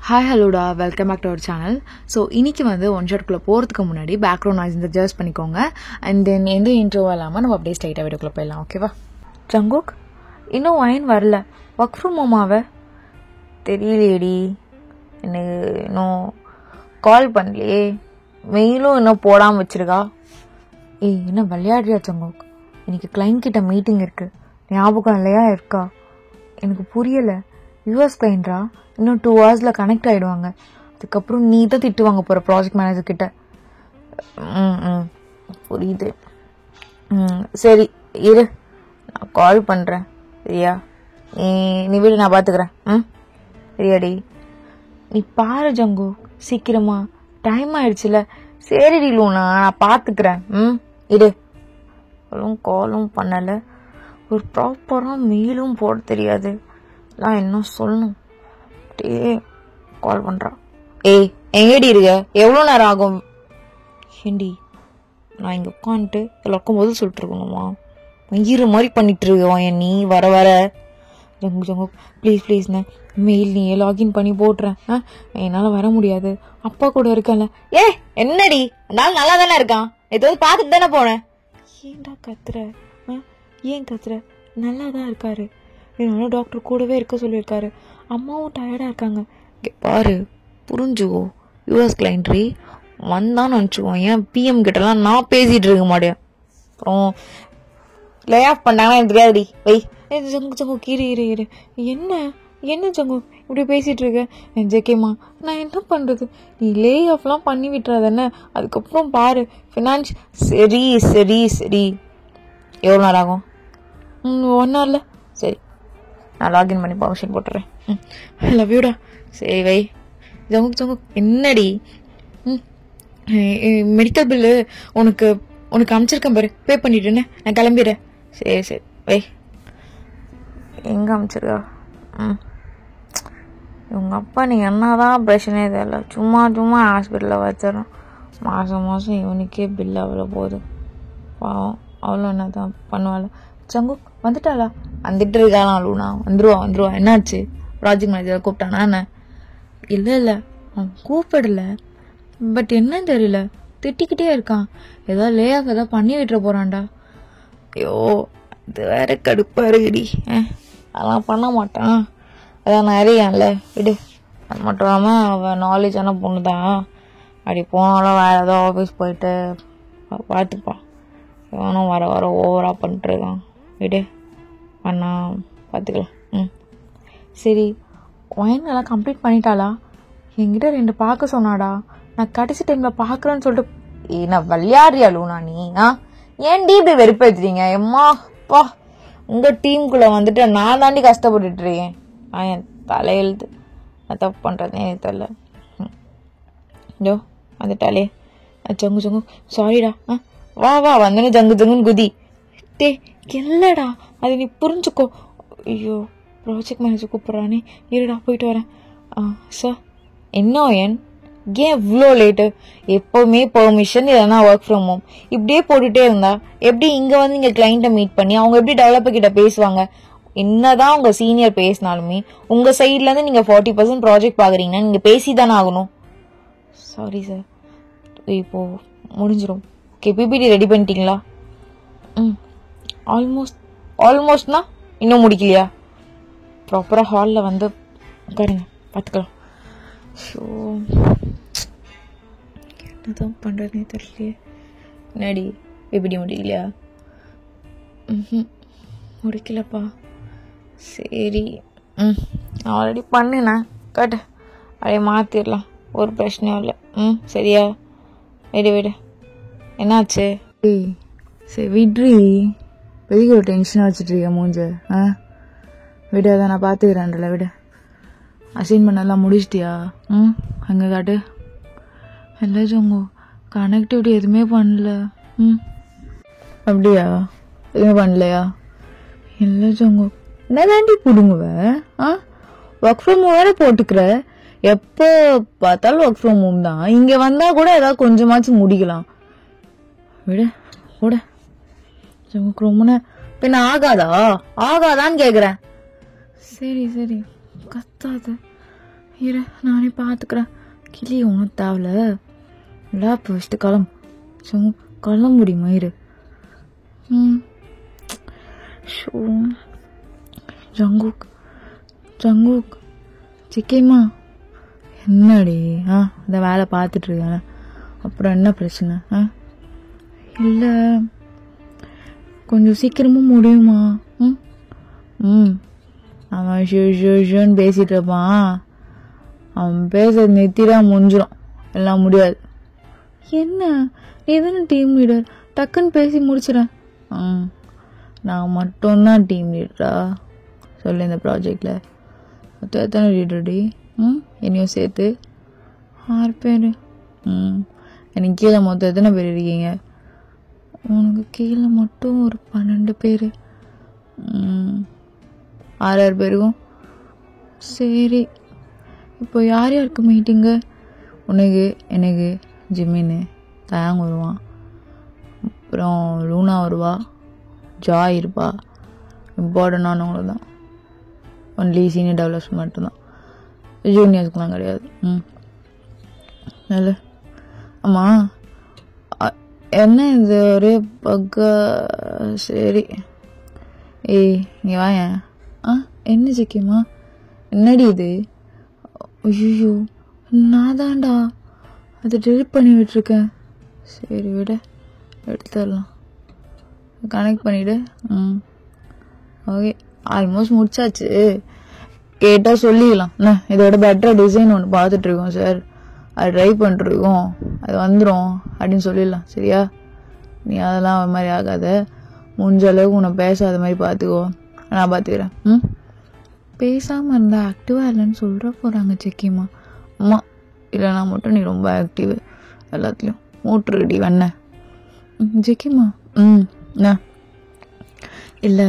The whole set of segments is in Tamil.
ஹாய் ஹலோடா, welcome back to our channel. So இன்னைக்கு வந்து ஒன் ஷாட்குள்ளே போகிறதுக்கு முன்னாடி பேக்ரவுண்ட் நாய்ஸ் இந்த ஜஸ்ட் பண்ணிக்கோங்க. அண்ட் தென் எந்த இன்ட்ரோவாக இல்லாமல் நம்ம அப்படியே ஸ்ட்ரைட்டாக வீடியோக்குள்ளே போயிடலாம். ஓகேவா? ஜங்குக் இன்னும் வைன் வரல. ஒர்க் ஃப்ரம் ஹோமாவை தெரியலையேடி, எனக்கு இன்னும் கால் பண்ணலையே, மெயிலும் இன்னும் போடாமல் வச்சிருக்கா. என்ன விளையாடுறியா ஜங்குக்? இன்னைக்கு கிளைண்ட் கிட்ட மீட்டிங் இருக்கு, ஞாபகம் இல்லையா? இருக்கா? எனக்கு புரியலை. யூஎஸ் கிளைண்டா? இன்னும் 2 hours கனெக்ட் ஆகிடுவாங்க. அதுக்கப்புறம் நீ தான் திட்டு வாங்க போகிற ப்ராஜெக்ட் மேனேஜர் கிட்ட. புரியுது. சரி இரு, நான் கால் பண்ணுறேன். சரியா? நீ வீடு நான் பார்த்துக்கிறேன். சரியாடி? நீ பாரு ஜங்கு, சீக்கிரமா, டைம் ஆயிடுச்சுல. சரிடி லூனா, நான் பார்த்துக்கிறேன். இரு. காலும் பண்ணலை, ஒரு ப்ராப்பராக மெயிலும் போட தெரியாது. நான் என்ன சொல்லணும்? கால் பண்றா. எங்கடி இருக்க? எவ்வளவு நேரம் ஆகும்? ஏண்டி, நான் இங்க உட்காந்துட்டு எல்லாருக்கும் பதில் சொல்லிட்டு இருக்கணுமா? மயிறு மாதிரி பண்ணிட்டு இருக்கோம் நீ. வர வர ஜங்கு ஜங்கு ப்ளீஸ் ப்ளீஸ்ண்ணே, மெயில் நீ லாகின் பண்ணி போட்டுறேன். என்னால வர முடியாது, அப்பா கூட இருக்கல. என்னடி, அதனால நல்லா தானே இருக்கான், ஏதாவது பார்த்துட்டு தானே போனேன். ஏன்டா கத்துற? ஏன் கத்துற? நல்லா தான் இருக்காரு. என்னால டாக்டர் கூடவே இருக்க சொல்லியிருக்காரு. அம்மாவும் டயர்டாக இருக்காங்க. பாரு, புரிஞ்சுக்கோ. யூஎஸ் கிளைண்ட்ரி வந்தான்னு நினச்சிக்குவோம். ஏன் பிஎம் கிட்டலாம் நான் பேசிகிட்டு இருக்க மாட்டேன். அப்புறம் லே ஆஃப் பண்ணாங்கன்னா எனக்கு தெரியாதுடி. ஜங்கு ஜங்கு கீரை இரு இரு. என்ன ஜங்கு இப்படி பேசிகிட்டு இருக்க? ஜேகேம்மா, நான் என்ன பண்ணுறது? நீ லே ஆஃப்லாம் பண்ணி விட்டுறாதானே. அதுக்கப்புறம் பாரு ஃபினான்ஸ். சரி சரி சரி, எவ்வளோ நேரம் ஆகும்? 1 hour. சரி, நான் லாகின் பண்ணி பர்மிஷன் போட்டுறேன். லவ் யூடா. சரி வை. ஜங்குக் ஜங்குக் என்னடி? மெடிக்கல் பில்லு உனக்கு அனுப்பிச்சிருக்கேன் பாரு, பே பண்ணிட்டுன்னு நான் கிளம்பிடுறேன். சரி சரி வை. எங்கே அனுப்பிச்சிருக்கா? இவங்க அப்பா நீ என்னதான் பிரச்சனையே தெரியல, சும்மா சும்மா ஹாஸ்பிட்டலில் வச்சிடறோம். மாதம் மாதம் இவனுக்கே பில் அவ்வளோ போகுது. பாவம், அவ்வளோ என்ன தான் பண்ணுவாள். ஜங்குக் வந்துட்டாளா? வந்துட்டு இருக்காளா லூனா? வந்துருவா. என்னாச்சு? ப்ராஜெக்ட் மேனேஜர் கூப்பிட்டானா என்ன? இல்லை அவன் கூப்பிடல, பட் என்னன்னு தெரியல, திட்டிக்கிட்டே இருக்கான். ஏதாவது லே ஆஃப் ஏதாவது பண்ணி விட்டுற போறான்டா. ஐயோ, அது வேற கடுப்பா இருக்குடி. அதெல்லாம் பண்ண மாட்டான், அதான் நிறையான்ல, விடு. அது மட்டும் இல்லாமல் அவன் நாலேஜான பொண்ணு தான். அப்படி போனாலும் வேற ஏதோ ஆஃபீஸ் போயிட்டு பார்த்துப்பான். இவனும் வர ஓவராக பண்ணிட்டுருக்கான். விடு, அண்ணா பார்த்துக்கலாம். சரி, ஒயின் எல்லாம் கம்ப்ளீட் பண்ணிட்டாளா? என்கிட்ட 2 பார்க்க சொன்னாடா. நான் கடைசி டைமில் பார்க்குறேன்னு சொல்லிட்டு நான் விளையாடுறியா லூனா நீ? ஏன் இப்படி வெறுப்பேற்றுறீங்க? எம்மாப்பா, உங்கள் டீமுக்குள்ளே வந்துட்டு நான் தாண்டி கஷ்டப்பட்டுட்டு இருக்கேன். என் தலையெழுத்து, நான் தப்பு பண்ணுறதுனே எனக்கு தெரியல. ஜோ வந்துட்டாலே. ஜங்கு ஜங்கு சாரிடா. வா வந்தோன்னு ஜங்கு ஜங்குன்னு குதி. இல்லடா, அது நீ புரிஞ்சுக்கோ. ஐயோ, ப்ராஜெக்ட் மேனேஜர் கூப்பிட்றானே, இருடா போயிட்டு வரேன். சார் என்ன ஏன் இவ்வளோ லேட்டு? எப்போவுமே பெர்மிஷன் இல்லைன்னா ஒர்க் ஃப்ரம் ஹோம் இப்படியே போட்டுகிட்டே இருந்தா எப்படி இங்கே வந்து இங்கே கிளைண்ட்டை மீட் பண்ணி அவங்க எப்படி டெவலப்பர் கிட்ட பேசுவாங்க? என்னதான் உங்கள் சீனியர் பேசினாலுமே உங்கள் சைட்லேருந்து நீங்கள் 40% ப்ராஜெக்ட் பார்க்குறீங்கன்னா நீங்கள் பேசி தானே ஆகணும். சாரி சார், இப்போது முடிஞ்சிடும். பிபிடி ரெடி பண்ணிட்டீங்களா? ஆல்மோஸ்ட்னா இன்னும் முடிக்கலையா? ப்ராப்பராக ஹாலில் வந்து உட்காருங்க, பார்த்துக்கலாம். ஸோ என்னதான் பண்ணுறதுனே தெரியலையே. என்னடி பிபிடி முடிக்கலையா? முடிக்கலப்பா. சரி, நான் ஆல்ரெடி பண்ணினேன், கட்டு அப்படியே மாற்றிடலாம், ஒரு பிரச்சனையும் இல்லை. சரியா? விடு. என்னாச்சு? சரி விட்ரி, பெரிய ஒரு டென்ஷனாக வச்சுட்ருக்க மூஞ்ச. விடு, அதை நான் பார்த்துக்கிறேன்ல, விடு. அசைன்மெண்ட் எல்லாம் முடிச்சிட்டியா? அங்கே காட்டு. இல்லை ஜோங்கோ, கனெக்டிவிட்டி எதுவுமே பண்ணல. அப்படியா? எதுவுமே பண்ணலையா? இல்லை ஜோங்கோ, என்ன தாண்டி பிடுங்குவ? ஒர்க் ஃப்ரம் ஹோம் வேற போட்டுக்கிற. எப்போ பார்த்தாலும் ஒர்க் ஃப்ரம் ஹோம் தான். இங்கே வந்தால் கூட ஏதாவது கொஞ்சமாச்சும் முடிக்கலாம். விடு கூட. ரொம்ப பின்ன ஆகாதான்னு கேக்குறேன். சரி கத்தாத. இரு நானே பார்த்துக்கிறேன். கிளி ஒன்றும் தேவையில்ல. லேப் வச்சுட்டு கிளம்ப முடியுமா? இரு. ஷோ ஜங்குக் சிக்கிமா என்னடி? இந்த வேலை பார்த்துட்ருக்கேன். அப்புறம் என்ன பிரச்சனை? இல்லை கொஞ்சம் சீக்கிரமும் முடியுமா? அவன் ஷூன்னு பேசிகிட்டு இருப்பான். அவன் பேசுறது நெத்திரா முடிஞ்சிடும். எல்லாம் முடியாது. என்ன நீ தானே டீம் லீடர், டக்குன்னு பேசி முடிச்சிடறேன். நான் மட்டும்தான் டீம் லீடரா சொல்லு இந்த ப்ராஜெக்டில்? மொத்தம் எத்தனை லீடர்டி? என்னையும் சேர்த்து 6 பேர். எனக்கு கீழே மொத்தம் எத்தனை பேர் இருக்கீங்க? உனக்கு கீழே மட்டும் ஒரு 12 பேர். 6 பேருக்கும் சரி. இப்போ யார் யாருக்கு மீட்டிங்கு? உனக்கு, எனக்கு, ஜிம்மின்னு தயாங் வருவான். அப்புறம் லூனா வருவா, ஜாய் இருப்பா. இம்பார்ட்டண்டானவங்கள தான். ஒன்லி சீனியர் டெவலப்ஸ் மட்டும்தான், ஜூனியர்ஸ்க்குலாம் கிடையாது. நல்ல ஆமாம், என்ன இது ஒரே பக்க? சரி ஏய் இங்கே வாயேன். என்ன சிக்கியம்மா? என்னடி இது? ஐயோ நான் தான்டா அதை டெலிட் பண்ணி விட்டுருக்கேன். சரி விட, எடுத்துடலாம். கனெக்ட் பண்ணிவிடு. ஓகே, ஆல்மோஸ்ட் முடிச்சாச்சு. கேட்டால் சொல்லிக்கலாம். இதோட பெட்டராக டிசைன் ஒன்று பார்த்துட்ருக்கோம் சார், அது ட்ரை பண்ணிட்டுருக்கோம், அது வந்துடும் அப்படின்னு சொல்லிடலாம். சரியா? நீ அதெல்லாம் ஒரு மாதிரி ஆகாத. முடிஞ்ச அளவுக்கு உன்னை பேசாத மாதிரி பார்த்துக்கோ, நான் பார்த்துக்கிறேன். பேசாமல் இருந்தால் ஆக்டிவாக இல்லைன்னு சொல்கிற போகிறாங்க செக்கிம்மா. அம்மா இல்லைனா மட்டும் நீ ரொம்ப ஆக்டிவ் எல்லாத்துலேயும். மூட்டுருடி வண்ண ஜெக்கிம்மா. என்ன இல்லை,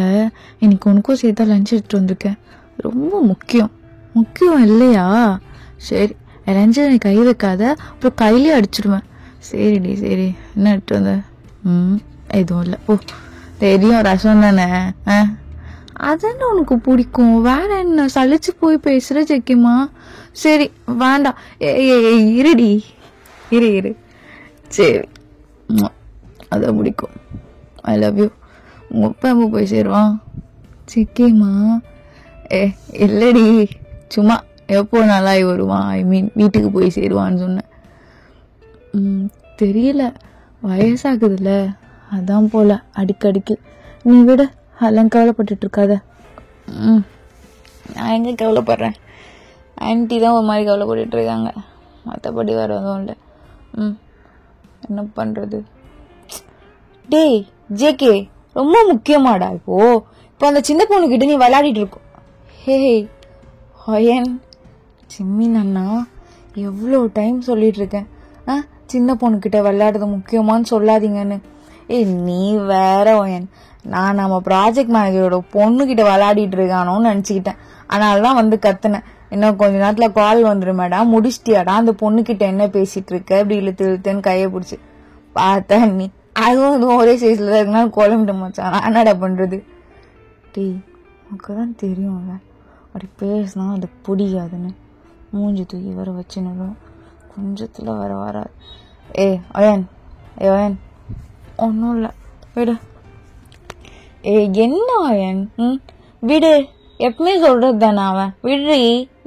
இன்னைக்கு உனக்கும் சேர்த்தா லஞ்ச் எடுத்துகிட்டு வந்திருக்கேன். ரொம்ப முக்கியம் இல்லையா? சரி, லஞ்சு நீ கை வைக்காத, அப்புறம் கையிலே அடிச்சிடுவேன். சரிடி சரி. என்ன எடுத்துட்டு வந்த? எதுவும் இல்லை. ஓ தெரியும், ரசம் தானே. அதானே உனக்கு பிடிக்கும், வேற என்ன? சளிச்சு போய் பேசுகிற ஜெக்கிம்மா. சரி வேண்டாம், இருடி இரு. சரி, அதான் பிடிக்கும். ஐ லவ் யூ. உங்கள் அப்பா எப்போ போய் சேருவான்? சிக்கிம்மா இல்லடி, சும்மா எப்போ நல்லாயி வருவான், ஐ மீன் வீட்டுக்கு போய் சேருவான்னு சொன்னேன். தெரியல, வயசாகுதுல்ல, அதான் போல அடிக்கடிக்கு. நீ விட, அதெல்லாம் கவலைப்பட்டுட்டு இருக்காத. நான் எங்கே கவலைப்படுறேன், ஆன்ட்டி தான் ஒரு மாதிரி கவலைப்பட்டு இருக்காங்க, மற்றபடி வேறு எதுவும் இல்லை. என்ன பண்ணுறது? டேய் ஜேகே, ரொம்ப முக்கியமாடா. இப்போ அந்த சின்ன பொண்ணுக்கிட்ட நீ விளையாடிட்டு இருக்கோம். ஹே ஹொயன் சிம்மின் அண்ணா, எவ்வளோ டைம் சொல்லிட்டு இருக்கேன், சின்ன பொண்ணுக்கிட்ட விளையாடுறது முக்கியமானு சொல்லாதீங்கன்னு. நீ வேற ஒயன், நான் நம்ம ப்ராஜெக்ட் மேனேஜரோட பொண்ணுக்கிட்ட விளையாடிட்டு இருக்கானோன்னு நினச்சிக்கிட்டேன். அதனால தான் வந்து கத்துனேன். இன்னும் கொஞ்ச நேரத்தில் கால் வந்துடும் மேடம், முடிச்சிட்டியாடா, அந்த பொண்ணுக்கிட்ட என்ன பேசிட்டு இருக்க அப்படி இழுத்துன்னு கையை பிடிச்சி பார்த்தா நீ அதுவும் ஒரே சைஸில் தான் இருக்குன்னா குழம்பிட்டு மச்சான். நான் என்னடா பண்ணுறது? டீ உனக்கு தான் தெரியும்ல, அப்படி பேசினா அது பிடிக்காதுன்னு. மூஞ்சி தூக்கி வர வச்சுன்னு கொஞ்சத்தில் வராது. அயன் ஒன்றும் இல்லை, விடு. என்ன அயன்? விடு, எப்பவுமே சொல்றது தானே அவன். விடுறி,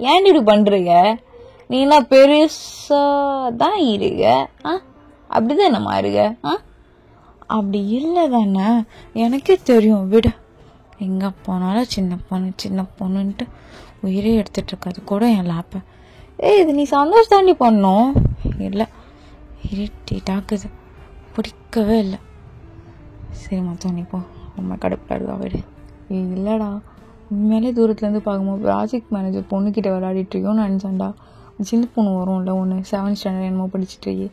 ஏன் இப்படி பண்றீங்க? நீனா பெருசா தான் இருக்க, அப்படிதான் என்னமா இருக்க? அப்படி இல்லை தானே, எனக்கே தெரியும். விடு, எங்க போனாலும் சின்ன பொண்ணுன்ட்டு உயிரே எடுத்துட்டு இருக்காது கூட என் லேப்ப. இது நீ சந்தோஷம் தாண்டி பண்ணோம். இல்லை, இரிட்டேட் ஆகுது, பிடிக்கவே இல்லை. சரி மொத்தம் நீ போ, ரொம்ப கடுப்பாக இருக்கா. விடு. இல்லைடா, உண்மையிலே தூரத்துலேருந்து பார்க்கும்போது ப்ராஜெக்ட் மேனேஜர் பொண்ணுக்கிட்ட விளையாடிட்டு இருக்கோன்னு நினச்சேன்டா. சின்ன பொண்ணு வரும்ல ஒன்று, 7th ஸ்டாண்டர்ட் என்னமோ படிச்சுட்டு இருக்கி.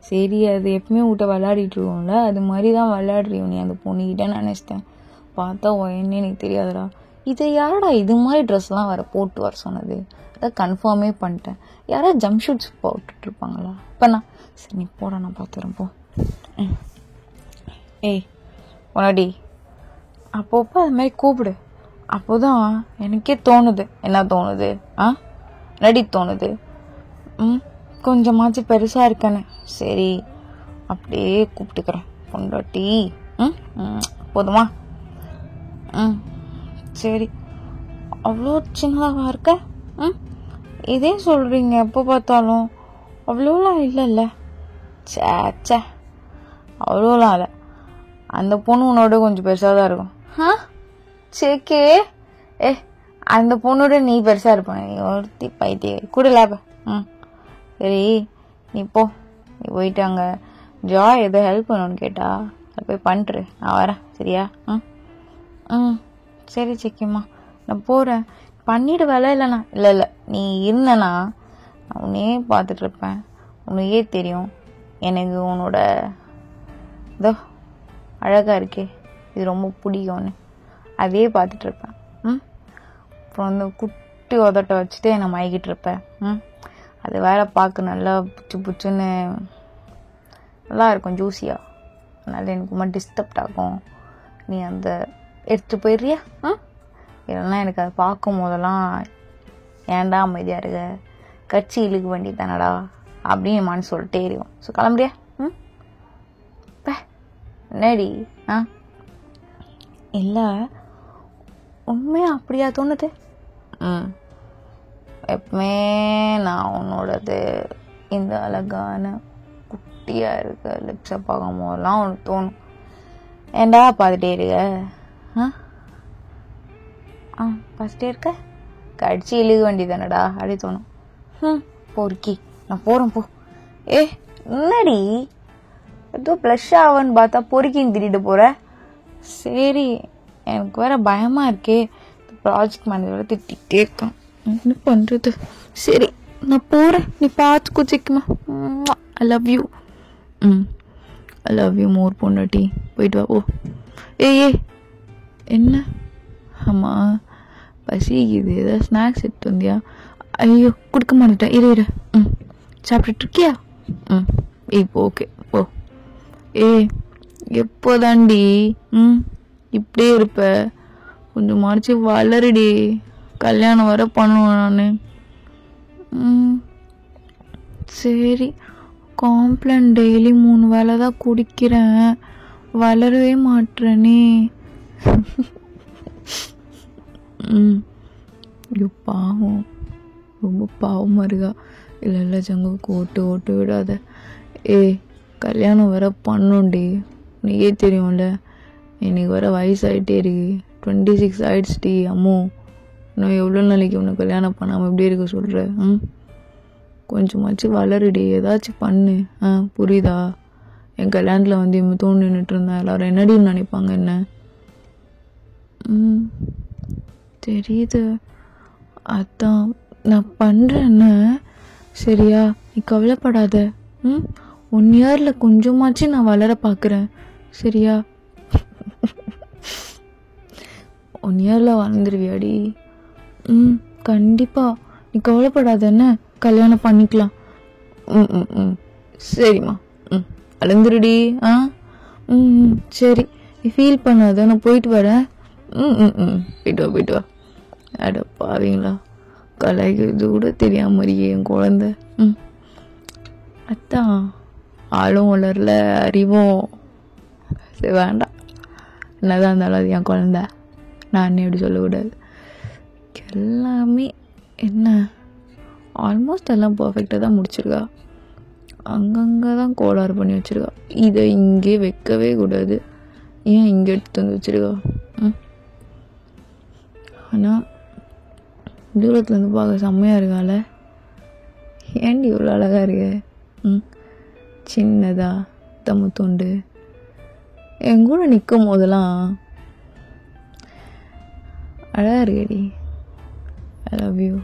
சரி, அது எப்பவுமே விட்ட விளையாடிட்டு இருக்கோம்ல, அது மாதிரி தான் விளையாடுறியும் நீ அந்த பொண்ணுக்கிட்ட நினச்சிட்டேன். பார்த்தா என்னன்னு எனக்கு தெரியாதுடா. இதை யாரடா இது மாதிரி ட்ரெஸ்லாம் வேறு போட்டு வர சொன்னது? அதை கன்ஃபார்மே பண்ணிட்டேன். யாராவது ஜம்ப் ஷூட்ஸ் போட்டுட்ருப்பாங்களா? இப்போ நான் சரி நீ போட, நான் பார்த்துறேன் போ. உனடி அப்பப்போ அது மாதிரி கூப்பிடு, அப்போதான் எனக்கே தோணுது. என்ன தோணுது? நடி தோணுது. கொஞ்சமாச்சும் பெருசாக இருக்கானே, சரி அப்படியே கூப்பிட்டுக்கிறேன் பொண்டாட்டி. போதுமா? சரி. அவ்வளோ சின்னதாக இருக்க? இதே சொல்கிறீங்க எப்போ பார்த்தாலும். அவ்வளோலாம் இல்லைல்ல? சே அவ்வளோலாம் இல்லை. அந்த பொண்ணு உன்னோட கொஞ்சம் பெருசாக தான் இருக்கும். சேக்கே அந்த பொண்ணோட நீ பெருசாக இருப்பாங்க. நீ ஒருத்தி பைத்திய கூட லேப. சரி நீ போ. நீ போயிட்டு அங்கே ஜாய் எதோ ஹெல்ப் பண்ணணும்னு கேட்டா அதை போய் பண்ணிட்டுரு. நான் வரேன் சரியா? சரி சேக்கிம்மா நான் போகிறேன். பண்ணிவிடு வேலை. இல்லைண்ணா இல்லை நீ இருந்தனா நான் உன்னையே பார்த்துட்ருப்பேன். உன்னையே தெரியும் எனக்கு உன்னோட இதோ அழகாக இருக்கே இது ரொம்ப பிடிக்கும்னு அதே பார்த்துட்ருப்பேன். அப்புறம் வந்து குட்டி உதட்ட வச்சுட்டு நான் மயக்கிட்டு இருப்பேன். அது வேற பார்க்க நல்லா புச்சுன்னு நல்லா இருக்கும், ஜூஸியாக. அதனால எனக்கு ரொம்ப டிஸ்டர்ப்ட் ஆகும். நீ அந்த எடுத்துகிட்டு போயிடுறியா? இல்லைன்னா எனக்கு அதை பார்க்கும் போதெல்லாம் ஏன்டா அமைதியாக இருக்க, கட்சி இழுக்க வேண்டியது தானடா அப்படின்னு மனசு சொல்லிட்டே இருக்கும். ஸோ கிளம்புறியா? என்னடி? இல்லை உண்மையாக அப்படியா தோணுது? எப்பவுமே நான் உன்னோடது இந்த அழகான குட்டியாக இருக்க லிப்ஸை பார்க்கும் போதெல்லாம் உனக்கு தோணும். ஏண்டா பார்த்துட்டே இருக்க? பார்த்துட்டே இருக்க, கடிச்சு இழுக வேண்டியதானடா அப்படி தோணும். பொறுக்கி நான் போகிறேன் போ. என்னடி ஏதோ ப்ளஷ் ஆவன்னு பார்த்தா பொறுக்கின்னு திட்டிட்டு போகிற. சரி எனக்கு வேற பயமாக இருக்கே, ப்ராஜெக்ட் மேனேஜர் திட்டிகிட்டே இருக்கான், என்ன பண்ணுறது? சரி நான் போகிறேன், நீ பார்த்துக்கோ சிக்குமா. I love you. I love you more பொண்டாட்டி. போயிட்டு வா. ஓ என்ன? ஆமாம் பசிக்குது, ஏதாவது ஸ்நாக்ஸ் எடுத்து வந்தியா? ஐயோ கொடுக்க மாட்டேன், இரு சாப்பிட்டுட்டு இருக்கியா? இப்போ ஓகே ஓ. எப்போதாண்டி இப்படியே இருப்ப? கொஞ்சம் மறைச்சி வளருடி, கல்யாணம் வர பண்ணுவேன் நான். சரி காம்ப்ளான் டெய்லி 3 வேளை தான் குடிக்கிறேன், வளரவே மாட்டேறனே. ஐயோ பாவம், ரொம்ப பாவமாக இருக்கா. இல்லை சங்குக்கு ஓட்டு விடாத. கல்யாணம் வர பண்ணுண்டி, நீயே தெரியும்ல இன்னைக்கு வர வயசாகிட்டே இருக்கு. 26 ஆயிடுச்சுடி. அம்மோ இன்னும் எவ்வளோ நாளைக்கு உன்னை கல்யாணம் பண்ணாமல் எப்படி இருக்க சொல்கிற? கொஞ்சமாச்சும் வளருடி, ஏதாச்சும் பண்ணு. புரியுதா? என் கல்யாணத்தில் வந்து இவன் தோணு நின்றுட்டு இருந்தேன், எல்லாரும் என்னடின்னு நினைப்பாங்க என்ன? தெரியுது, அதான் நான் பண்ணுறேன்னு. சரியா நீ கவலைப்படாத. 1 இயரில் கொஞ்சமாச்சும் நான் வளர பார்க்குறேன் சரியா? 1 இயரில் வளர்ந்துருவியாடி? கண்டிப்பாக, நீ கவலைப்படாத, என்ன கல்யாணம் பண்ணிக்கலாம். சரிம்மா வளர்ந்துருடி. சரி நீ ஃபீல் பண்ணாத, நான் போயிட்டு வரேன். போயிட்டு வா. அட பாவீங்களா, கலாய்க்கிறது கூட தெரியாம மாதிரியே என் குழந்த. அதான் ஆளும் வளரல, அறிவும். சரி வேண்டாம், என்னதான் இருந்தாலும் அது என் குழந்த, நான் எப்படி சொல்லக்கூடாது. எல்லாமே என்ன ஆல்மோஸ்ட் எல்லாம் பர்ஃபெக்டாக தான் முடிச்சிருக்கா. அங்கங்கே தான் கோளாறு பண்ணி வச்சுருக்கா. இதை இங்கே வைக்கவே கூடாது, ஏன் இங்கே எடுத்து வந்து வச்சுருக்கா? ஆனால் தூரத்துலேருந்து பார்க்க செம்மையாக இருக்கால. ஏன்டி இவ்வளோ அழகாக இருக்கு? சின்னதா தம்மு தொண்டு என் கூட நிற்கும் போதெல்லாம் அழகாக இருக்கடி. ஐ லவ் யூ.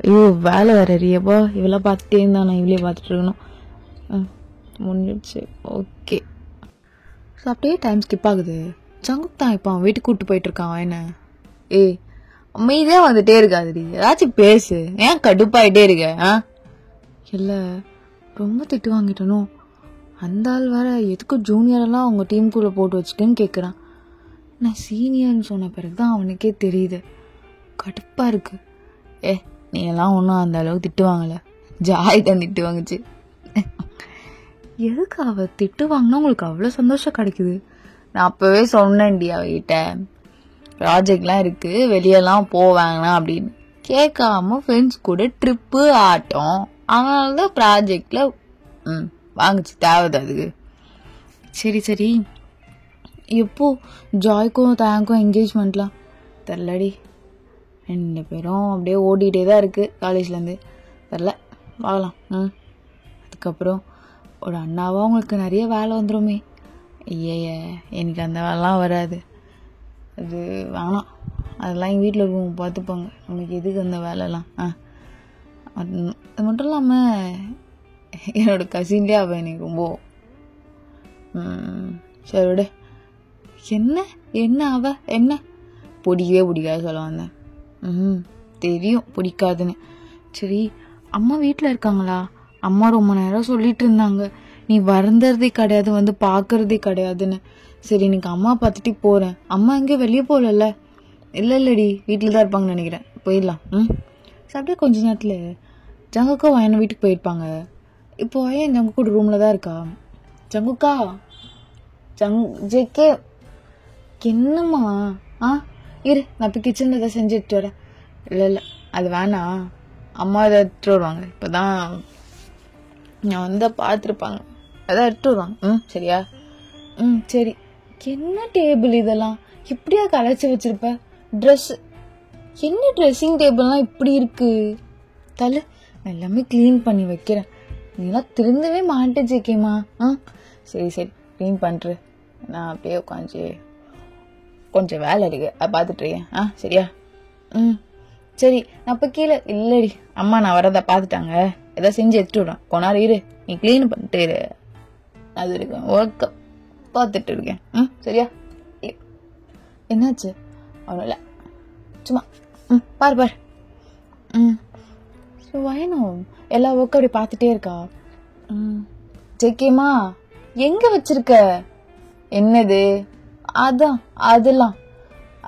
ஐயோ வேலை வேறு அறியப்பா, இவெல்லாம் பார்த்துட்டே இருந்தா நான் இவளே பார்த்துட்டு இருக்கணும். முடிஞ்சிடுச்சு, ஓகே. ஸோ அப்படியே டைம் ஸ்கிப் ஆகுது. ஜங்குக் தான் இப்போ அவன் வீட்டுக்கு கூப்பிட்டு போயிட்டுருக்கான். என்ன அமைதியாக வந்துட்டே இருக்காதுடி, ஏதாச்சும் பேசு, ஏன் கடுப்பாயிட்டே இருக்க? இல்லை ரொம்ப திட்டு வாங்கிட்டனோ? அந்த ஆள் வேற எதுக்கு ஜூனியரெல்லாம் அவங்க டீமுக்குள்ளே போட்டு வச்சுக்கேன்னு கேட்குறான். நான் சீனியர்னு சொன்ன பிறகு தான் அவனுக்கே தெரியுது. கடுப்பாக இருக்கு. நீ எல்லாம் ஒன்றும் அந்த அளவுக்கு திட்டுவாங்கல்ல, ஜாய் தான் திட்டு வாங்குச்சு. எதுக்கு அவ திட்டு வாங்கினா உங்களுக்கு அவ்வளோ சந்தோஷம் கிடைக்குது? நான் அப்பவே சொன்னேன்டி அவகிட்ட, ப்ராஜெக்ட்லாம் இருக்கு, வெளியெல்லாம் போவாங்கண்ணா அப்படின்னு. கேட்காம ஃப்ரெண்ட்ஸ் கூட ட்ரிப்பு ஆட்டம், அதனாலதான் ப்ராஜெக்ட்ல வாங்குச்சு. தேவைது அதுக்கு. சரி சரி, எப்போ ஜாய்க்கும் தேங்க்கும் என்கேஜ்மெண்ட்லாம் தெரிலடி. 2 பேரும் அப்படியே ஓடிட்டே தான் இருக்கு காலேஜ்லேருந்து. தெரில, வாங்கலாம். அதுக்கப்புறம் ஒரு அண்ணாவா உங்களுக்கு நிறைய வேலை வந்துடுமே. ஐய, எனக்கு அந்த வேலைலாம் வராது, அது வேணாம், அதெல்லாம் எங்கள் வீட்டில் இருக்கவங்க பார்த்துப்பாங்க, நமக்கு எதுக்கு அந்த வேலைலாம். அது மட்டும் இல்லாமல் என்னோட கசின்லேயே அவள் எனக்கு ரொம்ப சரி விடு. என்ன அவ என்ன பிடிக்கவே பிடிக்காது சொல்ல வந்தேன். தெரியும் பிடிக்காதுன்னு. சரி, அம்மா வீட்டில் இருக்காங்களா? அம்மா ரொம்ப நேரம் சொல்லிட்டு இருந்தாங்க, நீ வருந்தறதே கிடையாது, வந்து பார்க்கறதே கிடையாதுன்னு. சரி, இன்னைக்கு அம்மா பார்த்துட்டு போகிறேன். அம்மா எங்கே வெளியே போகலல்ல? இல்லடி, வீட்டில் தான் இருப்பாங்கன்னு நினைக்கிறேன், போயிடலாம். சரி, அப்படியே கொஞ்ச நேரத்தில் ஜங்குக்கா வயன வீட்டுக்கு போயிருப்பாங்க. இப்போ ஏன் ஜங்குக்கூட ரூமில் தான் இருக்கா? ஜங்குக்கா, ஜேகே, என்னம்மா? இரு, நான் இப்போ கிச்சனில் தான் செஞ்சு எடுத்து வரேன். இல்லை அது வேணாம், அம்மா அதை எடுத்துட்டு வருவாங்க, இப்போதான் நான் வந்தா பார்த்துருப்பாங்க, அதான் எடுத்து வருவாங்க. சரியா? சரி. என்ன டேபிள் இதெல்லாம் இப்படியா கலைச்சி வச்சிருப்ப? ட்ரெஸ் என்ன, ட்ரெஸ்ஸிங் டேபிள்லாம் இப்படி இருக்கு? தலை, நான் எல்லாமே கிளீன் பண்ணி வைக்கிறேன், நீலாம் திருந்தவே மாட்டேன் ஜேகேமா. சரி க்ளீன் பண்ணுறேன், நான் அப்படியே உட்காந்து கொஞ்சம் வேலை இருக்கு, அதை பார்த்துட்டு இருக்கேன். சரியா? சரி, நான் இப்போ கீழே இல்லடி, அம்மா நான் வரதை பார்த்துட்டாங்க, ஏதாவது செஞ்சு எடுத்துட்டு விடுறேன், கொண்டாரு இரு, நீ க்ளீன் பண்ணிட்டு இரு, அது இருக்கேன் ஒர்க்க பார்த்துட்டு இருக்கேன். சரியா? என்னாச்சு? ஒன்றும் இல்லை, சும்மா பாரு. ஸோ வயனும் எல்லா ஒர்க்கும் அப்படி பார்த்துட்டே இருக்கா. ஜேகேமா, எங்கே வச்சிருக்க? என்னது?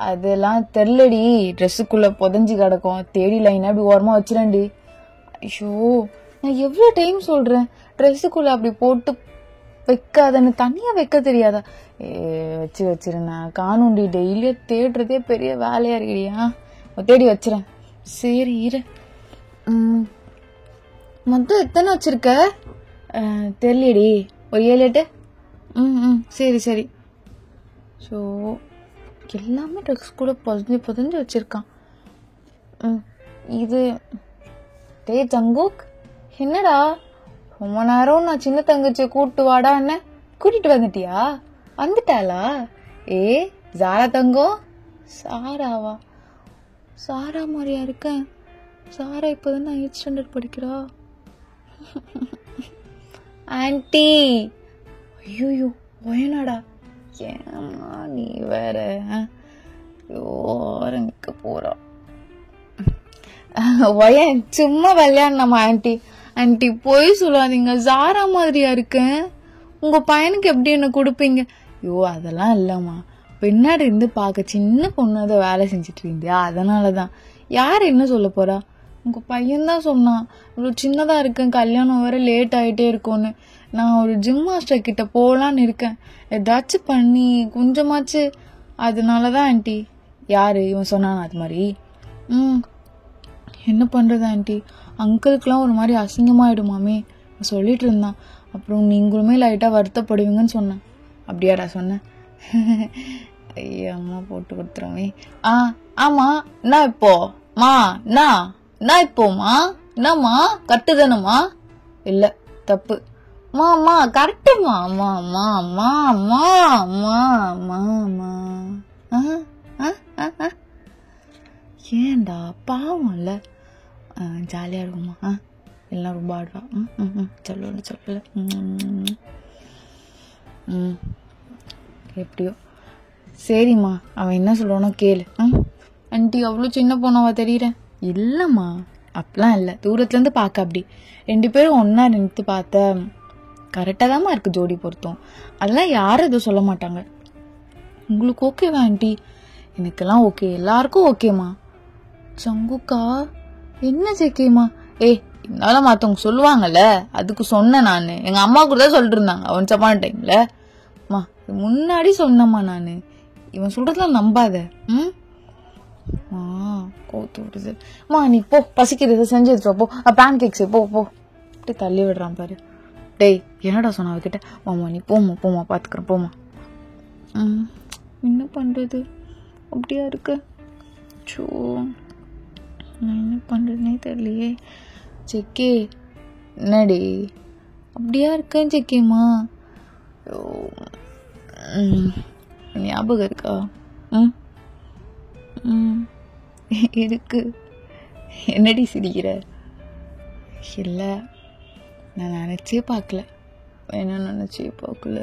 அதெல்லாம் தெரிலடி, ட்ரெஸ்ஸுக்குள்ளே புதஞ்சி கிடக்கும், தேடி லைனாக அப்படி ஓரமாக வச்சிரண்டி. ஐயோ, நான் எவ்வளோ டைம் சொல்கிறேன், ட்ரெஸ்ஸுக்குள்ளே அப்படி போட்டு வைக்காதன்னு, தனியாக வைக்க தெரியாதா? வச்சிருந்தேன் காணுண்டி, டெய்லியே தேடுறதே பெரிய வேலையாக இருக்குடியா, தேடி வச்சிரேன். சரி இரு. மொத்தம் எத்தனை வச்சிருக்க? தெரியலடி, ஒரு 7-8. சரி. ஸோ எல்லாமே ட்ரெஸ் கூட புதஞ்சு வச்சிருக்கான். இது ஜங்குக், என்னடா ரொம்ப நேரம் நான் சின்ன தங்கச்சியை கூப்பிட்டு வாடா, என்ன கூட்டிட்டு வந்துட்டியா? வந்துட்டாளா? ஜாரா தங்கம். சாராவா? சாரா மாதிரியா இருக்கேன்? சாரா இப்போதான் 8th ஸ்டாண்டர்ட் படிக்கிறா. ஆன்டி, ஐயோ வயனாடா, ஏமா நீ வேற யோரங்க போறா. வயன் சும்மா விளையாடணுமா ஆன்டி போய் சொல்லாதீங்க, ஜாரா மாதிரியா இருக்கேன், உங்க பையனுக்கு எப்படி என்ன கொடுப்பீங்க? அதெல்லாம் இல்லம்மா, பின்னாடி இருந்து பார்க்க சின்ன பொண்ணு அதை வேலை செஞ்சுட்டு இருந்தியா, அதனாலதான். யார் என்ன சொல்ல போறா? உங்க பையன்தான் சொன்னான், இவ்வளோ சின்னதா இருக்கேன், கல்யாணம் வேற லேட் ஆயிட்டே இருக்கும்னு. நான் ஒரு ஜிம் மாஸ்டர் கிட்ட போகலான்னு இருக்கேன், ஏதாச்சும் பண்ணி கொஞ்சமாச்சு. அதனாலதான் ஆன்டி. யாரு இவன் சொன்னான் அது மாதிரி? என்ன பண்றது ஆன்டி, அங்கிளுக்குலாம் ஒரு மாதிரி அசிங்கமாயிடுமாமே சொல்லிட்டு இருந்தான். அப்புறம் நீங்களுமே லைட்டா வருத்தப்படுவீங்கன்னு சொன்னேன். அப்படியாடா சொன்னேன்? ஐயா, அம்மா போட்டு கொடுத்துருவே. ஆமா, நான் இப்போ நான் இப்போமா என்னம்மா கட்டுதானம்மா? இல்ல தப்பு மாமா, கரெக்டுமா. ஏன்டா பாவம் இல்ல, ஜாலியா இருக்குமா? எல்லாம் ரொம்ப ஆடுவா. சொல்லல. எப்படியோ சரிம்மா, அவன் என்ன சொல்றானோ கேளு. ஆன்ட்டி அவ்வளோ சின்ன பொண்ணாவா தெரியுறேன்? இல்லம்மா, அப்படிலாம் இல்லை, தூரத்துல இருந்து பார்க்க அப்படி. 2 பேரும் ஒன்னா நின்று பார்த்த கரெக்டாக தாம்மா இருக்கு ஜோடி பொருத்தம். அதெல்லாம் யாரும் எதுவும் சொல்ல மாட்டாங்க. உங்களுக்கு ஓகேவா ஆன்ட்டி? எனக்கெல்லாம் ஓகே, எல்லாருக்கும் ஓகேம்மா. ஜங்குக்கா, என்ன ஜெக்கிமா? என்னால மத்தவங்க சொல்லுவாங்கல்ல, அதுக்கு சொன்னேன் நானு. எங்க அம்மா கூட தான் சொல்லிட்டு இருந்தாங்க ஒன்ஸ் அப்பான டைம்ல. மா முன்னாடி சொன்னம்மா நானு, இவன் சொல்றதுலாம் நம்பாத. கோத்து விடுது. மா நீ போ, பசிக்கிறது செஞ்சு எடுத்துட்டு போ. பேன் கேக்ஸ் போ போ. தள்ளி விடுறான் பாரு. டேய் என்னடா சொன்ன அவகிட்ட? மாமா நீ போமா போமா, பாத்துக்கிறேன் போமா. என்ன பண்றது, அப்படியா இருக்கு. சோ நான் என்ன பண்றதுனே தெரியலையே. செக்கே என்னடி அப்படியா இருக்கேன் செக்கேம்மா? ஞாபகம் இருக்கா? இருக்கு. என்னடி சிரிக்கிற? இல்ல நான் நினைச்சே பார்க்கல. என்ன நினைச்சே பார்க்கல.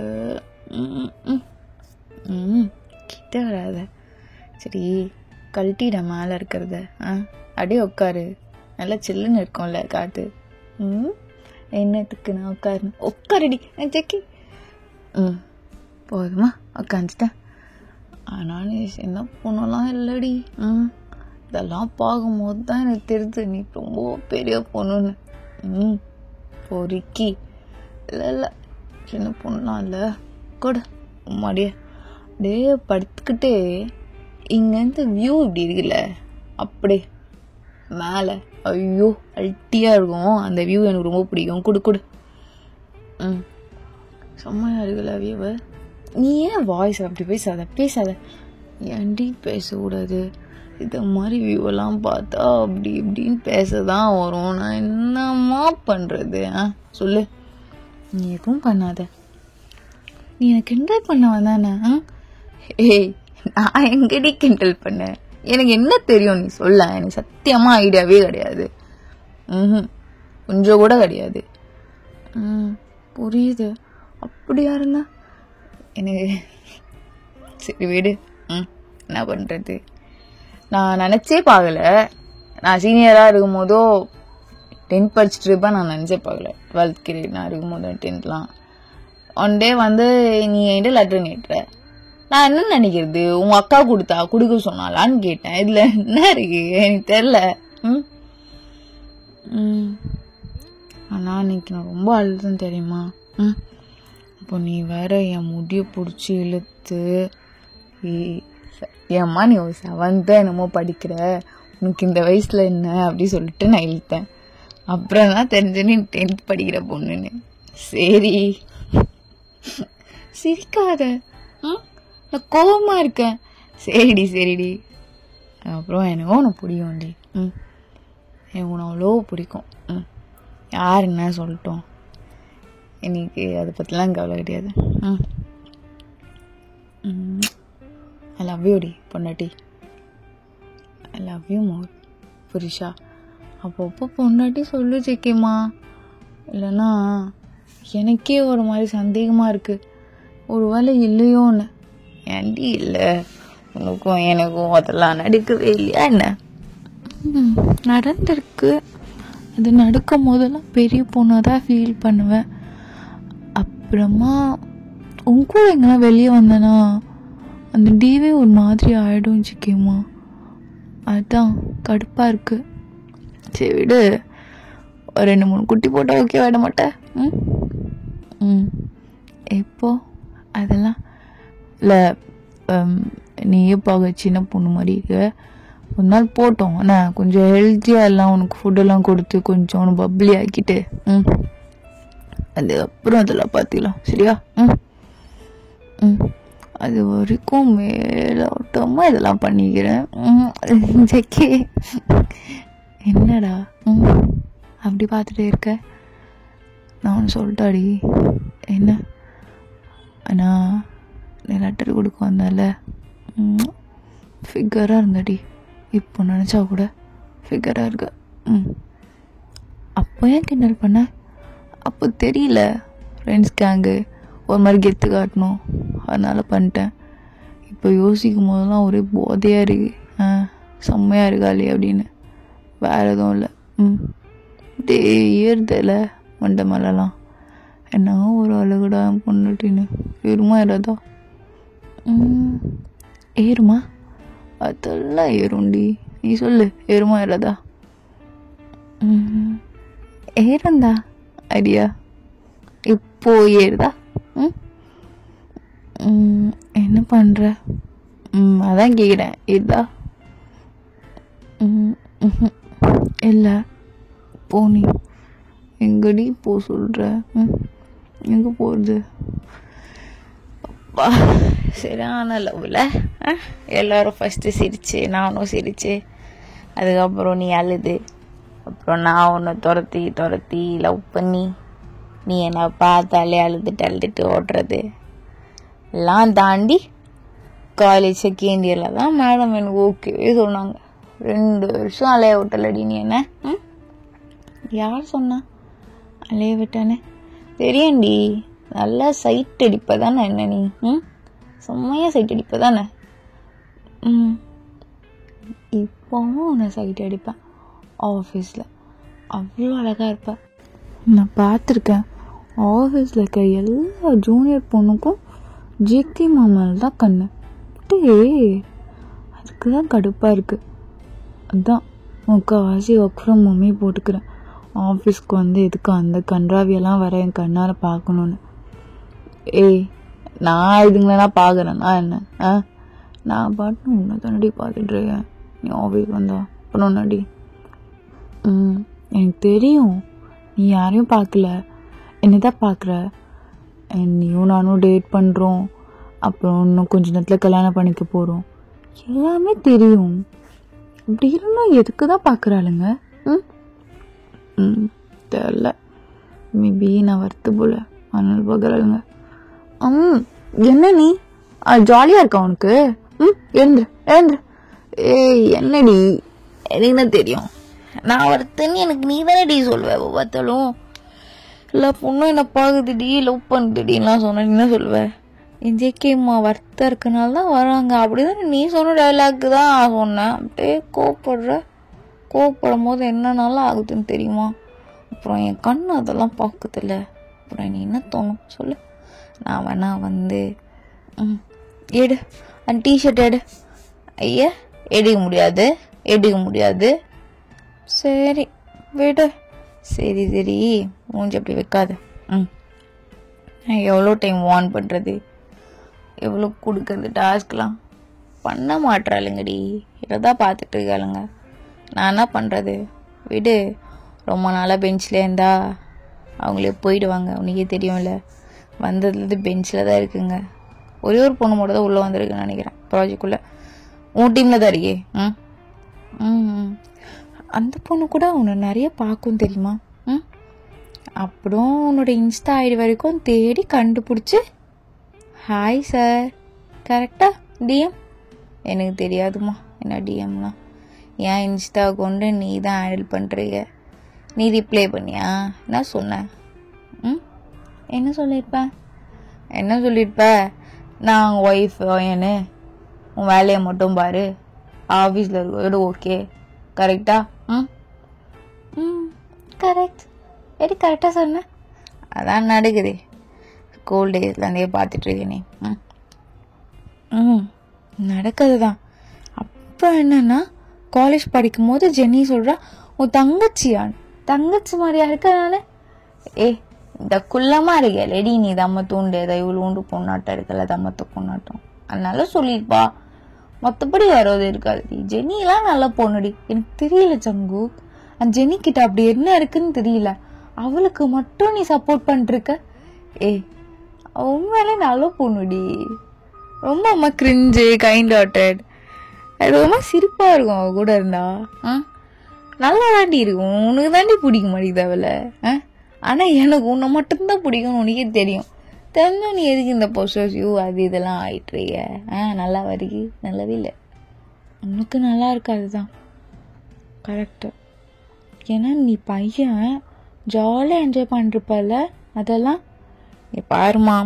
கிட்ட வராத. சரி கழட்டிட மேல இருக்கிறத. அப்படியே உட்காரு, நல்லா சில்லுன்னு இருக்கும்ல காத்து. என்னத்துக்கு நான் உட்காருன்னு? உட்காருடி செக்கி. போதுமா உட்காந்துட்டேன். ஆனாலும் என்ன பொண்ணுலாம் இல்லடி. இதெல்லாம் பார்க்கும்போது தான் எனக்கு தெரியுது நீ ரொம்ப பெரிய பொண்ணுன்னு. பொறுக்கி இல்லை சின்ன பொண்ணுலாம் இல்லை. கூட உம்மாடியே அப்படியே படுத்துக்கிட்டே இங்கேருந்து வியூ இப்படி இருக்குல்ல, அப்படியே மேலே ஐயோ அல்ட்டியா இருக்கும் அந்த வியூ. எனக்கு ரொம்ப பிடிக்கும். குடு செம்மையா இருக்குல்ல வியூவை. நீ ஏன் வாய்ஸ் அப்படி பேசாத. ஏன்டி பேசக்கூடாது? இந்த மாதிரி வியூவெல்லாம் பார்த்தா அப்படி இப்படின்னு பேசதான் வரும். நான் என்னம்மா பண்றது? சொல்லு. நீ எதுவும் பண்ணாத. நீ எனக்கு கிண்டல் பண்ண வந்தானே? நான் எங்கடி கிண்டல் பண்ண? எனக்கு என்ன தெரியும் நீ சொல்ல. எனக்கு சத்தியமா ஐடியாவே கிடையாது. கொஞ்சம் கூட கிடையாது. புரியுது. அப்படியா இருந்தா எனக்கு சரி வீடு. என்ன பண்றது? நான் நினைச்சே பார்க்கல. நான் சீனியரா இருக்கும் போதோ 10th படிச்சுட்டு இருப்பேன். நான் நினைச்சே பார்க்கல 12th கிரேட் நான் இருக்கும் போது 10thலாம் ஒன் டே வந்து நீ என்கிட்ட லெட்டர் நீட்டுற. நான் என்ன நினைக்கிறது, உங்க அக்கா கொடுக்க சொன்னாலான்னு கேட்டேன். இதுல என்ன இருக்கு எனக்கு தெரியல. ஆனா இன்னைக்கு நான் ரொம்ப அழுதுன்னு தெரியுமா? இப்போ நீ வேற என் முடிய பிடிச்சி இழுத்து, ஏம்மா நீ ஒரு 7th என்னமோ படிக்கிற, உனக்கு இந்த வயசுல என்ன அப்படி சொல்லிட்டு நான் இழுத்தேன். அப்புறம் தான் தெரிஞ்சு நீ 10th படிக்கிற பொண்ணுன்னு. சரி சிரிக்காத, நான் கோபமா இருக்கேன். சரிடி. அப்புறம் எனக்கும் உனக்கு பிடிக்கும்டி. எனக்கு உன்னை அவ்வளோ பிடிக்கும். யார் என்ன சொல்லட்டும், எனக்கு அதை பற்றிலாம் கவலை கிடையாது. ஐ லவ் யூ டி பொண்டாட்டி. ஐ லவ் யூ மோர் புரிஷா. அப்பப்போ பொண்டாட்டி சொல்லு ஜெக்கிமா, இல்லைன்னா எனக்கே ஒரு மாதிரி சந்தேகமாக இருக்குது, ஒரு வேளை இல்லையோன்னு. ஏன்டி இல்லை, உனக்கும் எனக்கும் அதெல்லாம் நடக்கவே இல்லையா என்ன? நடந்திருக்கு. அது நடக்கும் போதெல்லாம் பெரிய பொண்ணாக தான் ஃபீல் பண்ணுவேன். அப்புறமா உன் கூட எங்கெல்லாம் வெளியே வந்தேன்னா அந்த டேவே ஒரு மாதிரி ஆகிடும் சிக்கியம்மா. அதுதான் கடுப்பாக இருக்கு. சரி விடு, ஒரு 2-3 குட்டி போட்டால் ஓகே விட மாட்டேன். எப்போ அதெல்லாம் இல்லை, நீயே பார்க்க சின்ன பொண்ணு மாதிரி இருக்க. ஒரு நாள் போட்டோம் ஆனால் கொஞ்சம் ஹெல்த்தியாக எல்லாம் உனக்கு ஃபுட்டெல்லாம் கொடுத்து கொஞ்சம் உனக்கு பப்ளி ஆக்கிட்டு அதுக்கப்புறம் அதெல்லாம் பார்த்துக்கலாம் சரியா? அது வரைக்கும் மேலோட்டமாக இதெல்லாம் பண்ணிக்கிறேன். ஜெக்கே என்னடா அப்படி பார்த்துட்டே இருக்க? நான் ஒன்று சொல்லிட்டாடி. என்ன? ஆனால் நீ லெட்டர் கொடுக்க வந்தால ஃபிகராக இருந்தடி. இப்போ நினச்சா கூட ஃபிகராக இருக்க. அப்போ ஏன் கிண்டல் பண்ண? அப்போ தெரியல, ஃப்ரெண்ட்ஸ் கேங்கு ஒரு மாதிரி கெத்து காட்டணும் அதனால் பண்ணிட்டேன். இப்போ யோசிக்கும் போதெல்லாம் ஒரே போதையாக இருக்கு. செம்மையாக இருக்காளே அப்படின்னு. வேறு எதுவும் இல்லை. ஏறுதில்ல மண்டை மேலெலாம். என்ன ஒரு அழகுடா பொண்ணுட்டின்னு ஏறுமா ஏறாதா? ஏறுமா? அதெல்லாம் ஏறும்டி. நீ சொல்லு, ஏறுமா ஏறாதா? ஏறந்தா ஐடியா இப்போ ஏறுதா? என்ன பண்ணுற? அதான் கேட்குறேன், ஏறுதா? இல்லை, போனி எங்கடி போ சொல்கிற? எங்கே போகிறது? சரியான லவ்வில் எல்லோரும் ஃபஸ்ட்டு சிரிச்சு, நானும் சிரிச்சு, அதுக்கப்புறம் நீ அழுது, அப்புறம் நான் உன்னை துரத்தி லவ் பண்ணி நீ என்னை பார்த்தாலே அழுதுட்டு ஓடுறது எல்லாம் தாண்டி காலேஜ் செகண்ட் இயரில் தான் மேடம் எனக்கு ஓகேவே சொன்னாங்க. 2 வருஷம் அலைய விட்டலடி நீ என்ன. யார் சொன்னா அலைய விட்டானே? தெரியும்டி, நல்லா சைட் அடிப்ப தானே என்ன நீ? செம்மையாக சைட் அடிப்ப தானே? இப்போவும் உன்னை சைட் அடிப்பேன் ஆஃபீஸில். அவ்வளோ அழகாக இருப்பேன். நான் பார்த்துருக்கேன், ஆஃபீஸில் இருக்க எல்லா ஜூனியர் பொண்ணுக்கும் ஜிகே மாமல் தான் கண்ணு. அதுக்கு தான் கடுப்பாக இருக்குது. அதுதான் முக்கால்வாசி ஒர்க் ஃப்ரம் ஹோமே போட்டுக்கிறேன். ஆஃபீஸ்க்கு வந்து எதுக்கு அந்த கன்றாவியெல்லாம் வர என் கண்ணால் பார்க்கணுன்னு. நான் இதுங்களெல்லாம் பார்க்குறேன்னா என்ன? நான் பாட்டு உன்னை தானடி பார்த்துட்ருக்கேன். நீ ஆஃபீஸ் வந்தா அப்புறம் நடி. எனக்கு தெரியும் நீ யாரையும் பார்க்கல, என்னை தான் பார்க்குற. நீயும் நானும் டேட் பண்ணுறோம், அப்புறம் இன்னும் கொஞ்ச நேரத்தில் கல்யாணம் பண்ணிக்க போகிறோம், எல்லாமே தெரியும். அப்படி இருந்தால் எதுக்கு தான் பார்க்குறாளுங்க? தெரில, மேபி நான் வருத்து போல அதனால பார்க்குறாளுங்க. என்ன நீ ஜாலியாக இருக்கா உனக்கு? எழுந்துரு. என்னடி? எனக்கு என்ன தெரியும், நான் வருத்தன்னு எனக்கு நீ தானே டி சொல்லுவேன். பார்த்தாலும் இல்லை பொண்ணும் என்ன பார்க்குதுடி, லவ் பண்ணுதுடின்லாம் சொன்ன, நீ என்ன சொல்லுவேன்? என் ஜேகேம்மா வருத்தம் இருக்கனால தான் வராங்க அப்படிதான் நீ சொன்ன டைலாக்கு தான் சொன்னேன். அப்படியே கோவப்படும் போது என்னன்னாலும் ஆகுதுன்னு தெரியுமா? அப்புறம் என் கண்ணு அதெல்லாம் பார்க்குதில்ல, அப்புறம் நீ என்ன தோணும் சொல்லு? நான் வேணா வந்து எடு அந்த டிஷர்ட் எடு. ஐயா எடுக்க முடியாது. சரி விடு. சரி மூஞ்சி அப்படி வைக்காத. நான் எவ்வளோ டைம் வார்ன் பண்ணுறது, எவ்வளோ கொடுக்கறது, டாஸ்க்லாம் பண்ண மாட்டுறாளுங்கடி. இதைதான் பார்த்துட்டு இருக்காளுங்க. நான் என்ன பண்ணுறது? விடு. ரொம்ப நாளாக பெஞ்சில் இருந்தா அவங்களே போயிடுவாங்க. உனக்கே தெரியும்ல, வந்ததுலேருந்து பெஞ்சில் தான் இருக்குங்க. ஒரே ஒரு பொண்ணு மட்டும் தான் உள்ளே வந்திருக்குன்னு நினைக்கிறேன் ப்ராஜெக்டுக்குள்ளே. உன் டீமில் தான் இருக்கே. அந்த பொண்ணு கூட உன்னை நிறைய பார்க்கும் தெரியுமா? அப்புறம் உன்னோட இன்ஸ்டா ஐடி வரைக்கும் தேடி கண்டுபிடிச்சி ஹாய் சார் கரெக்டாக டிஎம். எனக்கு தெரியாதுமா என்ன டிஎம்லாம். ஏன் இன்ஸ்டா கொண்டு நீ தான் ஹேண்டில் பண்ணுறீங்க. நீ ரிப்ளை பண்ணியா? என்ன சொன்னேன்? என்ன சொல்லியிருப்ப? நான் உங்கள் ஒய்ஃப் என்ன, உன் வேலையை மட்டும் பாரு, ஆஃபீஸில் இருக்கிறது ஓகே கரெக்டா? கரெக்ட். எடி கரெக்டாக சொன்னேன். அதான் நடக்குது. ஸ்கூல் டேஸ்லேருந்தே பார்த்துட்ருக்கேனே. நடக்குது தான். அப்போ என்னன்னா காலேஜ் படிக்கும் போது ஜென்னி சொல்கிறா உன் தங்கச்சி மாதிரியா இருக்கனால இந்த குள்ளமாக இருக்கே லேடி நீ தம்ம தூண்டு ஏதோ இவ்வளோண்டு பொண்ணாட்டம் இருக்கல தம்மத்தை பொண்ணாட்டம் அதனால சொல்லியிருப்பா. மற்றபடி யாராவது இருக்காது. ஜெனிலாம் நல்லா பொண்ணுடி. எனக்கு தெரியல சங்கு, அந்த ஜெனி கிட்ட அப்படி என்ன இருக்குன்னு தெரியல. அவளுக்கு மட்டும் நீ சப்போர்ட் பண்ணிருக்க. உண்மையிலே நல்ல பொண்ணுடி. ரொம்ப அம்மா கிரிஞ்சு கைண்ட் ஹார்ட்டட். அது ரொம்ப சிரிப்பா இருக்கும் அவ கூட இருந்தா. நல்லா தாண்டி இருக்கும். உனக்கு தாண்டி பிடிக்க மாட்டேங்குது அவளை. ஆனா எனக்கு உன்னை மட்டும்தான் பிடிக்கும். உனக்கே தெரியும். தெரிஞ்சும் நீ எதுக்கு இந்த பொசசிவ் அது இதெல்லாம் ஆயிட்டுருக்க? நல்லா வருகி நல்லாவே இல்லை. உனக்கு நல்லா இருக்காது தான் கரெக்டு. ஏன்னா நீ பையன் ஜாலியாக என்ஜாய் பண்ணிருப்பல. அதெல்லாம் நீ பாருமா,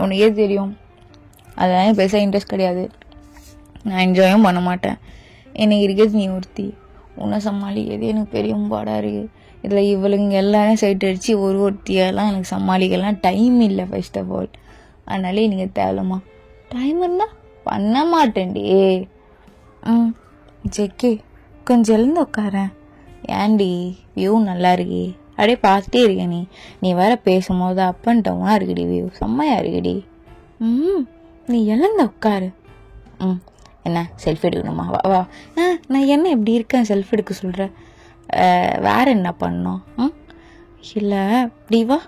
உனக்கே தெரியும். அதெல்லாம் பெருசாக இன்ட்ரெஸ்ட் கிடையாது. நான் என்ஜாயும் பண்ண மாட்டேன். எனக்கு இருக்கிறது நீ ஒருத்தி. உன்னை சமாளிக்கிறது எனக்கு பெரிய பாடாக இருக்குது. இதில் இவளுங்க எல்லாரும் சைட் அடித்து ஒருத்தியெல்லாம் எனக்கு சமாளிக்கலாம் டைம் இல்லை ஃபர்ஸ்ட் ஆஃப் ஆல். அதனாலே நீங்கள் தேவலம்மா. டைம் இருந்தால் பண்ண மாட்டேன்டி. ஜெக்கே கொஞ்சம் எழுந்து உட்காரேன். ஏண்டி வியூ நல்லா இருக்கே, அப்படியே பார்த்துட்டே இருக்க நீ வேற பேசும்போது அப் அண்ட் டவுனாக இருக்குடி வியூ, செம்மையா இருக்குடி. நீ எழுந்த உட்காரு. என்ன செல்ஃபி எடுக்கணுமா? வா வா. நான் என்ன இப்படி இருக்கேன் செல்ஃபி எடுக்க சொல்கிறேன், வேற என்ன பண்ணோம்? இல்லை இப்படி வா.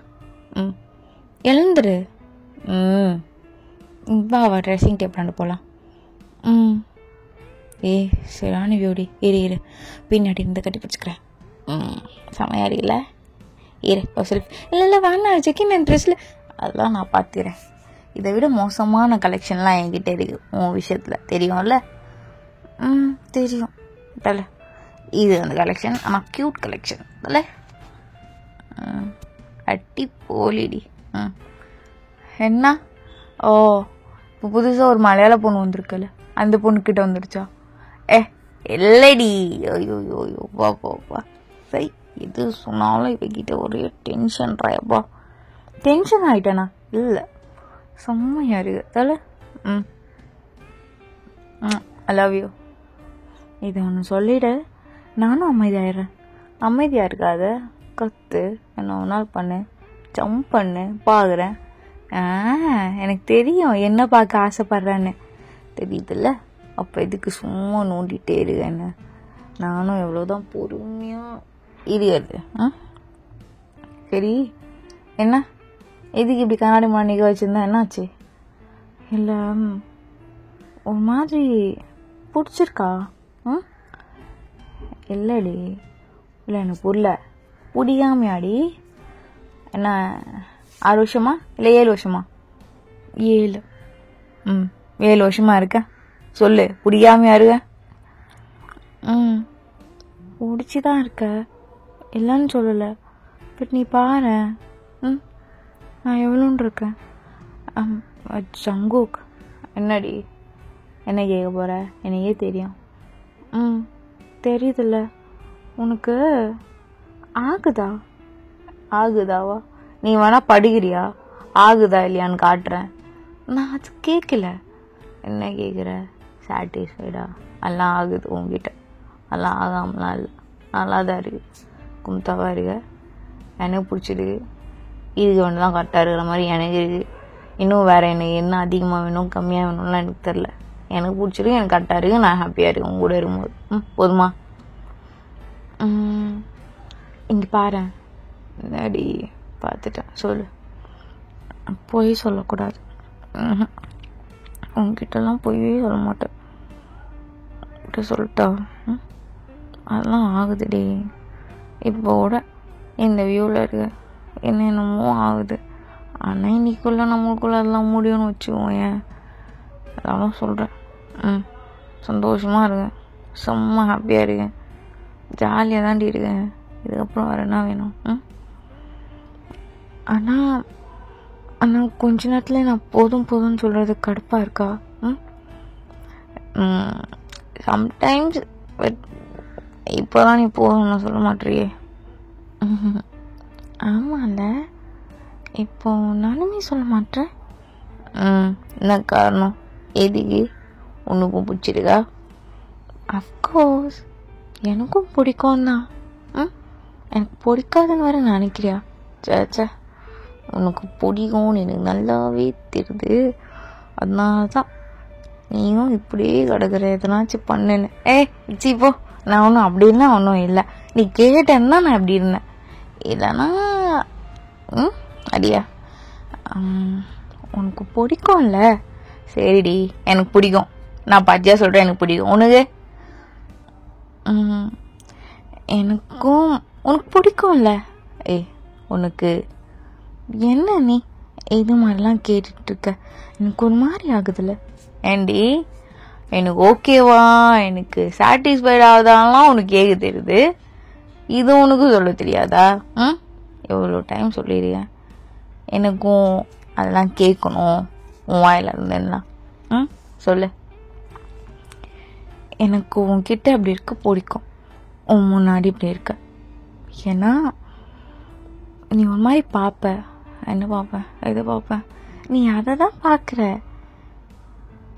எழுந்துரு. வா வா, ட்ரெஸ்ஸிங் டேபிளாண்டு போகலாம். சரியான வியூடி, இரு பின்னாடி இருந்து கட்டி பிடிச்சிக்கிறேன். செமையா இருக்குல்ல? ஒரு செல்ஃபி. இல்லை வேணாம், செக்கின் ட்ரெஸ்ஸில் அதெல்லாம் நான் பார்த்துக்கிறேன். இதை விட மோசமான கலெக்ஷன்லாம் என்கிட்ட இருக்கு உன் விஷயத்தில், தெரியும்ல? தெரியும் தலை. இது அந்த கலெக்ஷன் ஆனால் க்யூட் கலெக்ஷன் தலை. அட்டி போலிடி. என்ன? இப்போ புதுசாக ஒரு மலையாள பொண்ணு வந்திருக்குல்ல, அந்த பொண்ணுக்கிட்ட வந்துடுச்சா? இல்லடி. ஐயோ பாப்பா சரி, எது சொன்னாலும் இவகிட்ட ஒரே டென்ஷன் ராயப்பா. டென்ஷன் ஆகிட்டேனா? இல்லை, செம்மையா இருக்கு தலை. ஐ லவ் யூ. இது ஒன்று சொல்லிவிடு, நானும் அமைதியாயிடுறேன். அமைதியாக இருக்காத, கற்று என்ன ஒரு நாள் பண்ணு, ஜம்ப் பண்ணு, பார்க்குறேன். எனக்கு தெரியும் என்ன பார்க்க ஆசைப்பட்றேன்னு, தெரியுதுல்ல? அப்போ எதுக்கு சும்மா நோண்டிகிட்டே இருக்கேன்னு? நானும் எவ்வளோதான் பொறுமையாக இருக்கிறது. சரி, என்ன எதுக்கு இப்படி கண்ணாடி மாணிக்க வச்சுருந்தா என்னாச்சு? இல்லை ஒரு மாதிரி பிடிச்சிருக்கா? இல்லடி, இல்லை எனக்கு புரியல. பிடிக்காமையாடி? என்ன 6 வருஷமா இல்லை 7 வருஷமா? 7. 7 வருஷமா இருக்க. சொல்லு, பிடிக்காமையா இருக்க? பிடிச்சிதான் இருக்க, இல்லைன்னு சொல்லலை. பட் நீ பாரு, நான் எவ்வளோன்னு இருக்கேன். ஜங்குக். என்னடி என்ன கேட்க போகிற? எனக்கே தெரியும். தெரியுதுல்ல உனக்கு? ஆகுதாவா? நீ வேணா படிக்கிறியா? ஆகுதா இல்லையான்னு காட்டுறேன். நான் அது கேட்கல. என்ன கேட்குற? சாட்டிஸ்ஃபைடா? எல்லாம் ஆகுது உங்ககிட்ட. எல்லாம் ஆகாமலாம் இல்லை, நல்லா தான் இருக்குது, கும்தாவாக இருக்க. எனக்கு பிடிச்சிருக்கு. இதுக்கு ஒன்று தான் கரெக்டாக இருக்கிற மாதிரி எனக்கு இருக்குது. இன்னும் வேறு எனக்கு என்ன அதிகமாக வேணும் கம்மியாக வேணும்லாம் எனக்கு தெரில. எனக்கு பிடிச்சிருக்கு, எனக்கு கரெக்டாக இருக்குது, நான் ஹாப்பியாக இருக்கேன் உங்க கூட இருக்கும்போது. போதுமா? இங்கே பாரு. அடி பார்த்துட்டேன். சொல்லு. பொய் சொல்லக்கூடாது. உங்ககிட்டலாம் பொய்யே சொல்ல மாட்டேன். கிட்ட சொல்லிட்டா? அதெல்லாம் ஆகுதுடி. இப்போ கூட இந்த வியூவில் இருக்க என்னென்னமோ ஆகுது. ஆனால் இன்னைக்குள்ளே நம்மளுக்குள்ளே அதெல்லாம் முடியும்னு வச்சுக்குவோம். ஏன் அதெல்லாம் சொல்கிறேன். சந்தோஷமாக இருக்கேன், செம்ம ஹாப்பியாக இருக்கேன், ஜாலியாக தாண்டி இருக்கேன். இதுக்கப்புறம் வேறு என்ன வேணும்? ஆனால் கொஞ்ச நேரத்தில் நான் போதும்னு சொல்கிறது கடுப்பாக இருக்கா? சம்டைம்ஸ். பட் இப்போதான் நீ போதும்னு சொல்ல மாட்டியே. ஆமாம்ல, இப்போ நானுமே சொல்ல மாட்டேன். என்ன காரணம்? எதுக்கு? உனக்கும் பிடிச்சிருக்கா? அஃப்கோர்ஸ் எனக்கும் பிடிக்கும் தான். எனக்கு பிடிக்காதுன்னு வேற நினைக்கிறியா? சேச்சா, உனக்கு பிடிக்கும்னு எனக்கு நல்லாவே தெரியுது. அதனால தான் நீயும் இப்படியே கிடக்குற, எதனாச்சும் பண்ணுன்னு. இப்போ நான் ஒன்றும் அப்படின்னா ஒன்றும் இல்லை. நீ கேட்டேன்னா நான் எப்படி இருந்தேன், இல்லைன்னா அடியா உனக்கு பிடிக்கும்ல. சரிடி, எனக்கு பிடிக்கும். நான் பச்சையாக சொல்கிறேன், எனக்கு பிடிக்கும். உனக்கு? எனக்கும் உனக்கு பிடிக்கும்ல. உனக்கு என்ன நீ இது மாதிரிலாம் கேட்டுட்ருக்க? எனக்கு ஒரு மாதிரி ஆகுதுல்ல. ஏண்டி எனக்கு ஓகேவா, எனக்கு சாட்டிஸ்ஃபைட் ஆகுதான்லாம் உனக்கு கேட்க தெரியுது, இது உனக்கு சொல்ல தெரியாதா? எவ்வளோ டைம் சொல்லிடுறேன், எனக்கும் அதெல்லாம் கேட்கணும் உன் வாயில இருந்தேன்னா. சொல்லு. எனக்கு உன்கிட்ட அப்படி இருக்க பிடிக்கும், உன் முன்னாடி இப்படி இருக்க. ஏன்னா நீ ஒரு மாதிரி பார்ப்ப, என்ன பார்ப்பேன், எது பார்ப்பேன், நீ அதை தான் பார்க்குற.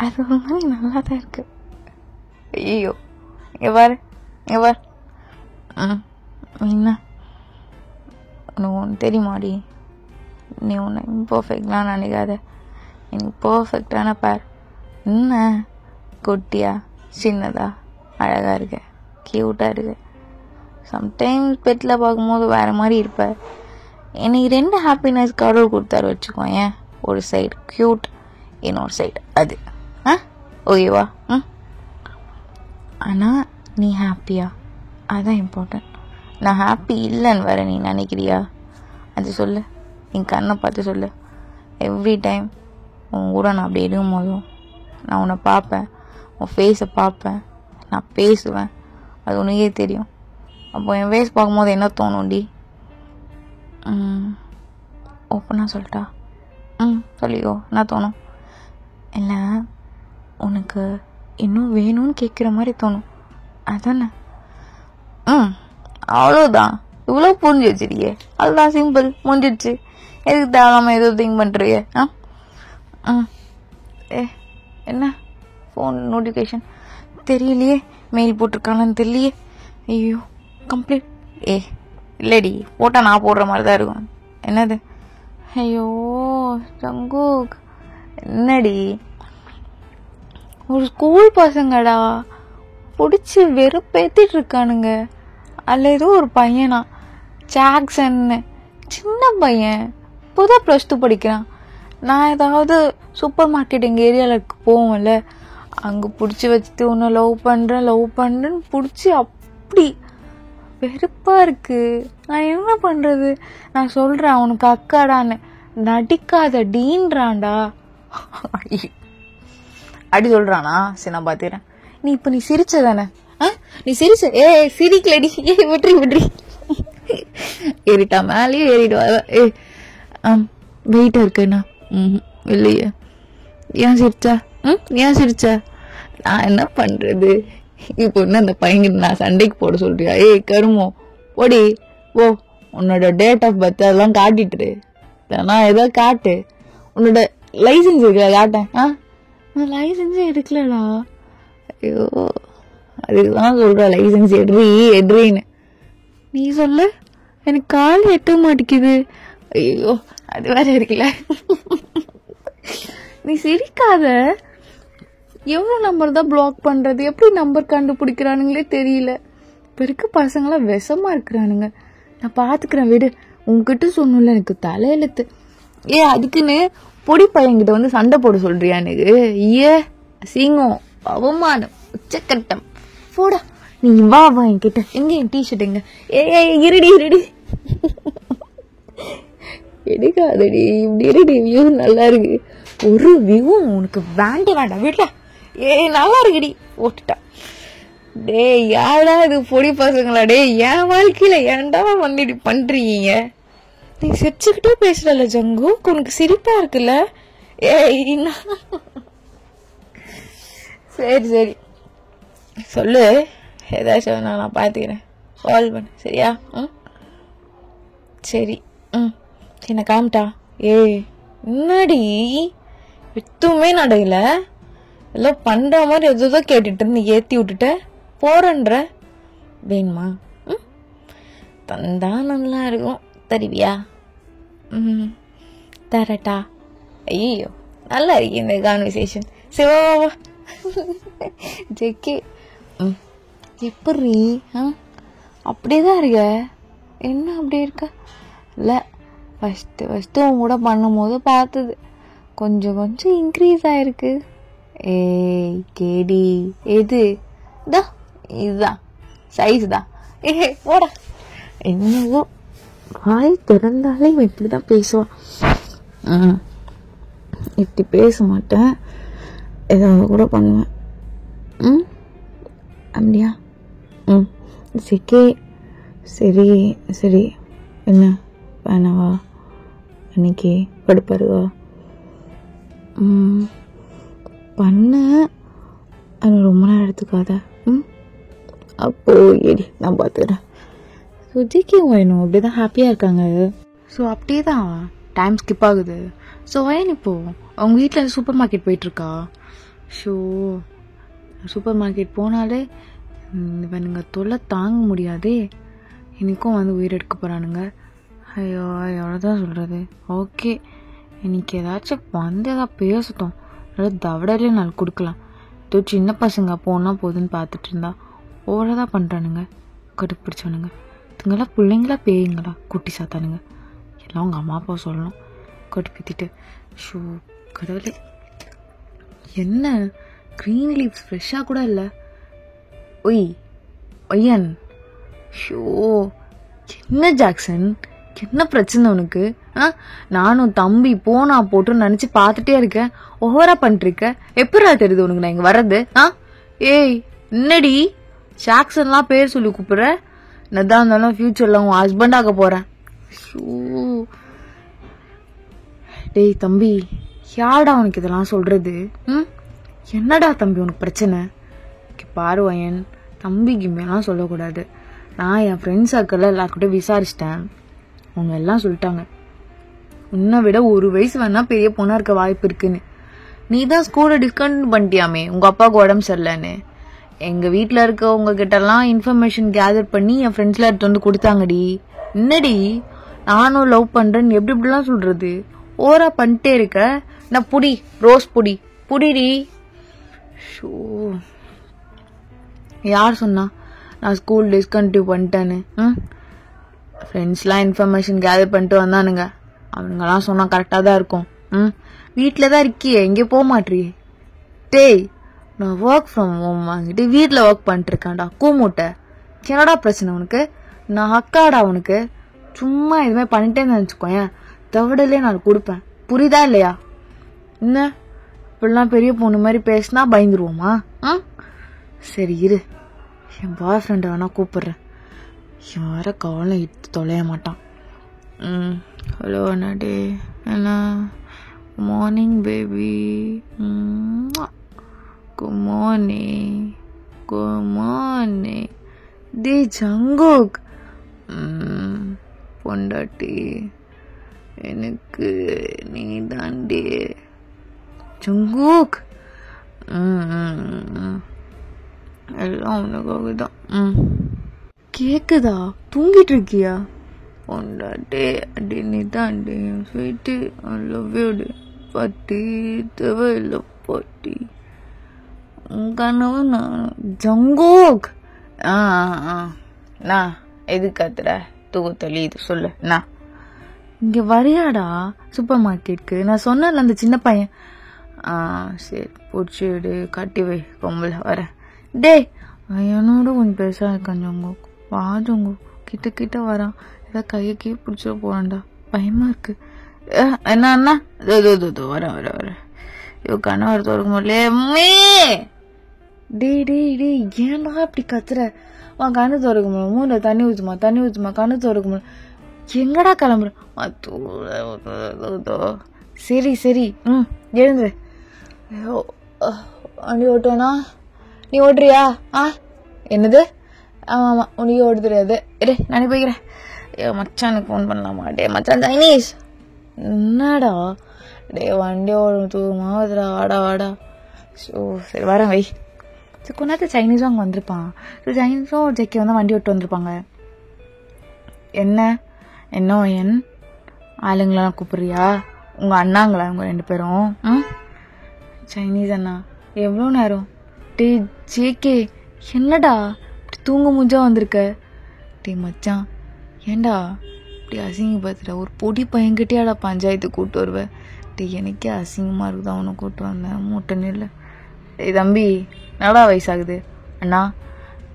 அது ஒரு மாதிரி நல்லா தான் இருக்கு. ஐயோ, இங்கே பாரு. என்ன உனக்கு ஒன்று தெரியுமாடி, நீ ஒன்று இம்பர்ஃபெக்ட்லாம் நினைக்காத. எனக்கு பர்ஃபெக்டான பேர். என்ன குட்டியா சின்னதா அழகாக இருக்க, க்யூட்டாக இருக்கு. சம்டைம்ஸ் பெட்டில் பார்க்கும்போது வேறு மாதிரி இருப்ப. எனக்கு 2 ஹாப்பினஸ் கடவுள் கொடுத்தாரு வச்சுக்கோ. ஏன் ஒரு சைடு க்யூட், இன்னொரு சைடு அது. ஓகேவா? ஆனால் நீ ஹாப்பியா, அதுதான் இம்பார்ட்டன்ட். நான் ஹாப்பி இல்லைன்னு வேற நீ நினைக்கிறியா? அது சொல்லு, என் கண்ணை பார்த்து சொல்லு. எவ்ரி டைம் உன் கூட நான் அப்படி இருக்கும் போதும் நான் உன்னை பார்ப்பேன், உன் ஃபேஸை பார்ப்பேன், நான் பேசுவேன். அது உனக்கே தெரியும். அப்போ என் ஃபேஸ் பார்க்கும்போது என்ன தோணும்டி? ஓப்பனாக சொல்லிட்டா? சொல்லிக்கோ. என்ன தோணும்? இல்லை, உனக்கு இன்னும் வேணும்னு கேட்குற மாதிரி தோணும். அதானே? அவ்வளோதான். இவ்வளோ புரிஞ்சு வச்சிருக்கியே, அதுதான் சிம்பிள், முடிஞ்சிடுச்சு. எதுக்கு தேவையில்லாமல் எதுவும் திங்க் பண்ணுறிய? என்ன ஃபோன் நோட்டிஃபிகேஷன் தெரியலையே, மெயில் போட்டிருக்கானு தெரியலையே. ஐயோ கம்ப்ளீட். இல்லடி, போட்டால் நான் போடுற மாதிரி தான் இருக்கும். என்னது? ஐயோ ஜங்குக், என்னடி ஒரு ஸ்கூல் பசங்கடா பிடிச்சி வெறுப்பேத்திட்டு இருக்கானுங்க. அதில் ஏதோ ஒரு பையனா ஜாக்சன்னு, சின்ன பையன், இப்போதான் +2 படிக்கிறான். நான் ஏதாவது சூப்பர் மார்க்கெட் எங்கள் ஏரியாவில் போவோம்ல, அங்கே பிடிச்சி வச்சுட்டு உன்னை லவ் பண்ணுறேன்னு பிடிச்சி அப்படி வெறுப்பாக இருக்குது. நான் என்ன பண்ணுறது? நான் சொல்கிறேன் அவனுக்கு அக்காடான்னு, நடிக்காத டீன்றான்டா. அப்படி சொல்கிறானா? சரி நான் பார்த்துக்கிறேன். நீ சிரிச்சதானே? நீ சிரிச்ச? சிரிக்கலடி. விட்ரி ஏறிட்டா, மேலேயே ஏறிடுவா. வெயிட்டா இருக்குண்ணா? இல்லையே. ஏன் சிரிச்சா? நான் என்ன பண்றது? இப்போ என்ன அந்த பையன் நான் சண்டைக்கு போட சொல்றியா? கருமோ ஓடி ஓ, உன்னோட டேட் ஆஃப் பர்த் அதெல்லாம் காட்டிட்டு நான் ஏதோ காட்டு. உன்னோட லைசன்ஸ் இருக்குல்ல, காட்டேன். நான் லைசன்ஸே எடுக்கலடா. ஐயோ, அதுக்குதான் சொல்ற லைசன்ஸ் எட்ரின்னு. நீ சொல்ல, எனக்கு கால் எட்ட மாட்டேங்குது. ஐயோ, அது வேற இருக்குல்ல. நீ சிரிக்காத. எவ்வளோ நம்பர் தான் பிளாக் பண்றது? எப்படி நம்பர் கண்டுபிடிக்கிறானுங்களே தெரியல. இப்போ இருக்க பசங்களாம் விஷமா இருக்கிறானுங்க. நான் பாத்துக்கிறேன், விடு. உங்ககிட்ட சொன்னல எனக்கு தலையெழுத்து. அதுக்குன்னு பொடி பையன்கிட்ட வந்து சண்டை போட சொல்றியா எனக்கு? அசிங்கம், அவமானம், உச்சக்கட்டம். போடா நீ. வா என்கிட்ட. எங்க என் டிஷர்ட் எங்க? இருடி எடுக்காதடி, இப்படி இருடி. வியூ நல்லா இருக்கு. ஒரு வியூ உனக்கு வேண்டாம் வீட்டுல. நல்லா இருக்குடி. போட்டுட்டா. யாரா இது பொடி பசங்களா? என் வாழ்க்கையில ஏன்டா வந்துட்டு பண்றீங்க? நீ சிரிச்சுக்கிட்டே பேசுறல ஜங்கு, உனக்கு சிரிப்பா இருக்குல்ல? சரி சொல்லு. ஏதாச்சும் நான் பாத்துக்கிறேன். கால் பண்ணு, சரியா? சரி. என்ன காமிட்டா? என்னடி எதுவுமே நடக்கல. எல்லாம் பண்ற மாதிரி எதோ கேட்டுட்டு நீ ஏத்தி விட்டுட்ட போறன்ற. வேணுமா? தந்தா நல்லா இருக்கும். தருவியா? தரட்டா? ஐயோ, நல்லா இருக்கு இந்த கான்வர்சேஷன். சிவா ஜெக்கே, எப்படி அப்படியேதான் இருக்க? என்ன அப்படி இருக்க? இல்லை, ஃபஸ்ட்டு உன் கூட பண்ணும் போது பார்த்தது கொஞ்சம் இன்க்ரீஸ் ஆயிருக்கு. கேடி எது? இதுதான் சைஸ் தான். போடா. என்னவோ வாய் திறந்தாலே இவன் இப்படிதான் பேசுவான். இப்படி பேச மாட்டேன், ஏதாவது கூட பண்ணுவேன். அப்படியா? சரி. என்ன வேணாவா? அன்னைக்கு படுப்பாருவா? பண்ண அது ரொம்ப நேரம் எடுத்துக்காத. அப்போ ஏடி நான் பார்த்துக்கிறேன். சுஜிக்கு வேணும், அப்படிதான் ஹாப்பியாக இருக்காங்க. ஸோ அப்படியே தான் டைம் ஸ்கிப் ஆகுது. ஸோ வயன் இப்போ அவங்க வீட்டில் சூப்பர் மார்க்கெட் போயிட்டுருக்கா. ஷோ சூப்பர் மார்க்கெட் போனாலே இவனுங்க தொல்லை தாங்க முடியாதே. இன்றைக்கும் வந்து உயிர் எடுக்க போகிறானுங்க. ஐயோ எவ்வளோதான் சொல்கிறது. ஓகே, இன்னைக்கு ஏதாச்சும் வந்து ஏதாவது பேசட்டும், அதாவது தவடலே நாள் கொடுக்கலாம். ஏதோ சின்ன பசங்க போனால் போதுன்னு பார்த்துட்டு இருந்தா ஓவராக பண்ணுறானுங்க. கடுப்பிடிச்சானுங்க. இதுங்கெல்லாம் பிள்ளைங்களா பேயுங்களா குட்டி சாத்தானுங்க. எல்லாம் உங்கள் அம்மா அப்பா சொல்லணும். கடுப்பித்திட்டு ஷூ கடவுளே, என்ன க்ரீன் லீவ்ஸ் ஃப்ரெஷ்ஷாக கூட இல்லை. ஒய் ஒய்யன், ஷோ என்ன ஜாக்சன், என்ன பிரச்சனை உனக்கு? நானும் தம்பி போனா போட்டுன்னு நினச்சி பார்த்துட்டே இருக்கேன். ஓவரா பண்ணிருக்க. எப்படா தெரியுது உனக்கு நான் இங்கே வர்றது? ஏய் என்னடி ஜாக்சன்லாம் பேர் சொல்லி கூப்பிடுற? என்னதான் இருந்தாலும் ஃபியூச்சர்ல உன் ஹஸ்பண்ட் ஆக போறேன். டேய் தம்பி, யாடா உனக்கு இதெல்லாம் சொல்றது? என்னடா தம்பி உனக்கு பிரச்சனை? பாரு வயன், தம்பிக்கு மேலாம் சொல்லக்கூடாது. நான் என் ஃப்ரெண்ட்ஸ் சர்க்கிளில் எல்லாருக்கிட்டும் விசாரிச்சிட்டேன். அவங்க எல்லாம் சொல்லிட்டாங்க, உன்னை விட 1 வயசு வேணா பெரிய பொண்ணா இருக்க வாய்ப்பு இருக்குன்னு. நீ தான் ஸ்கூலை டிஸ்கண்டினியூ பண்ணிட்டியாமே உங்க அப்பாவுக்கு உடம்பு சரியில்லைன்னு. எங்க வீட்டில் இருக்கவங்க கிட்டலாம் இன்ஃபர்மேஷன் கேதர் பண்ணி என் ஃப்ரெண்ட்ஸ்லாம் எடுத்து வந்து கொடுத்தாங்கடி. என்னடி நானும் லவ் பண்றேன்னு எப்படி இப்படிலாம் சொல்றது? ஓரா பண்ணிட்டே இருக்க. நான் புடி ரோஸ் புடிடி. ஷோ, யார் சொன்னா நான் ஸ்கூல் டிஸ்கண்டினியூ பண்ணிட்டேன்னு? ஃப்ரெண்ட்ஸ்லாம் இன்ஃபர்மேஷன் கேதர் பண்ணிட்டு வந்தானுங்க. அவனுங்கெல்லாம் சொன்னா கரெக்டாக தான் இருக்கும். வீட்டில் தான் இருக்கியே, எங்கே போக மாட்டியே? டேய், நான் ஒர்க் ஃப்ரம் ஹோம் வாங்கிட்டு வீட்டில் ஒர்க் பண்ணிட்டு இருக்கேன்டா. கூமுட்டை, என்னடா பிரச்சனை உனக்கு? நான் அக்காடா உனக்கு. சும்மா இதுமாதிரி பண்ணிட்டேன்னு நினச்சிக்கோயேன், தவிடலே நான் கொடுப்பேன். புரியுதா இல்லையா? என்ன இப்படிலாம் பெரிய பொண்ணு மாதிரி பேசினா பயந்துருவோமா? சரி இரு, என் பாய் ஃப்ரெண்டை வேணா கூப்பிடுறேன். யார கவலை எடுத்து தொலைய மாட்டான். ஹலோ அண்ணாடே, என்ன மார்னிங் பேபி. குட் மார்னிங் டே ஜங்குக். பொண்டாட்டி எனக்கு நீ தாண்டி ஜங்குக். எல்லாம் உனக்காக தான். கேக்குதா? தூங்கிட்டு இருக்கியா? பொண்டாட்டி அடி நீ தாண்டி ஸ்வீட்டு. ஐ லவ் யூ பாட்டி. தேவையில்லை பாட்டி. கனவு நான் ஜங்கோக். நான் எது கத்துற? தூக்கத்தொலி இது சொல்லு. நான் இங்க வரையாடா சூப்பர் மார்க்கெட்டுக்கு? நான் சொன்னேன்ல அந்த சின்ன பையன். சரி பிடிச்சி விடு, கட்டி வை பொம்பளை வரேன். டே என்னோட கொஞ்சம் பெருசா இருக்கான் ஜங்கோக். வா ஜங்கோக், கிட்ட வரான். ஏதாவது கையக்கே பிடிச்சிட போறான்டா, பயமா இருக்கு. என்ன வரேன். ஐயோ கணவர் திறக்க முடியல. டே ஏன்டா இப்படி கத்துற? கண்ணு திறக்க முடியல. மூணு தண்ணி ஊற்றுமா கண்ணு திறக்க முடியல. எங்கடா கிளம்புற? சரி எழுந்து. ஐயோ வண்டி ஓட்டுவேனா? நீ ஓட்டுறியா? என்னது? ஆமா உனக்கு ஓட்டு தெரியாது. நானே போய்க்கிறேன். மச்சானுக்கு ஃபோன் பண்ணலாமா? டே மச்சான் சைனீஸ். என்னடா டே வண்டி ஓடும் தூரமா வருதுடா. வாடா. ஸோ சரி வரேன் வை. சரி கொஞ்ச நேரத்தில் சைனீஸும் அங்கே வந்திருப்பான். ஸோ சைனீஸும் ஜெக்கி வந்து வண்டி ஓட்டு வந்திருப்பாங்க. என்ன என் ஆளுங்களாம் கூப்பிட்றியா? உங்கள் அண்ணாங்களா உங்கள் 2 பேரும்? சைனீஸ் அண்ணா எவ்வளோ நேரம்? டே ஜேகே என்னடா இப்படி தூங்க முடிஞ்சா வந்திருக்க? டே மச்சான் ஏண்டா இப்படி அசிங்க பார்த்துட்டா? ஒரு பொடி பையன்கிட்டயாடா பஞ்சாயத்து கூப்பிட்டு வருவேன். டே எனக்கே அசிங்கமாக இருக்குதா அவனை கூப்பிட்டு வந்தேன். மூட்டை நெல். டே தம்பி என்னடா வயசாகுது? அண்ணா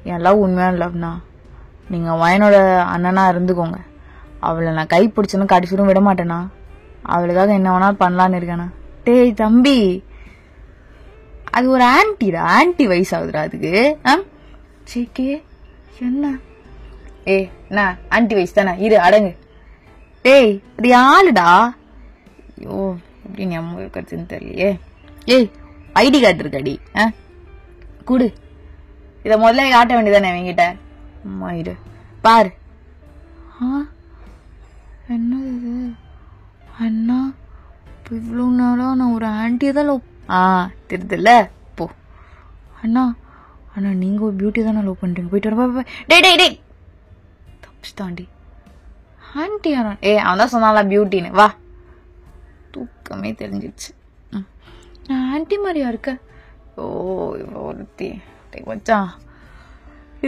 என் லவ் உண்மையான லவ்ண்ணா. நீங்கள் வயனோட அண்ணனாக இருந்துக்கோங்க. அவளை நான் கை பிடிச்சேன்னு கடைசியும் விட மாட்டேண்ணா. அவளுக்காக என்ன வேணாலும் பண்ணலான்னு இருக்கேண்ணா. டேய் தம்பி அது ஒரு ஆன்டிடா, ஆன்டி வயசாகுதுடா அதுக்கு. சேக்கே என்ன? என்ன ஆன்டி வயசு தானே? இரு அடங்கு. டேய் அது ஆளுடா. ஐயோ எப்படி ஞாபகம் இருக்கிறதுன்னு தெரியலையே. ஐடி கார்டு இருக்காடி, கூடு. இதை முதல்ல காட்ட வேண்டியதானே என்கிட்ட? அம்மா இரு பாரு. என்னது இது அண்ணா? இப்போ இவ்வளோ நேரம் நான் ஒரு ஆன்ட்டியை தான் லவ். தெரியுதுல்ல போ. அண்ணா நீங்கள் ஒரு பியூட்டி தானே லவ் பண்ணுறீங்க. போயிட்டு வர. டே தாண்டி ஆண்டி யாரா? அவன் தான் சொன்னால பியூட்டின்னு. வா, தூக்கமே தெரிஞ்சிச்சு. நான் ஆண்டி மாதிரியா இருக்க? ஓ ஒருத்தி வச்சான்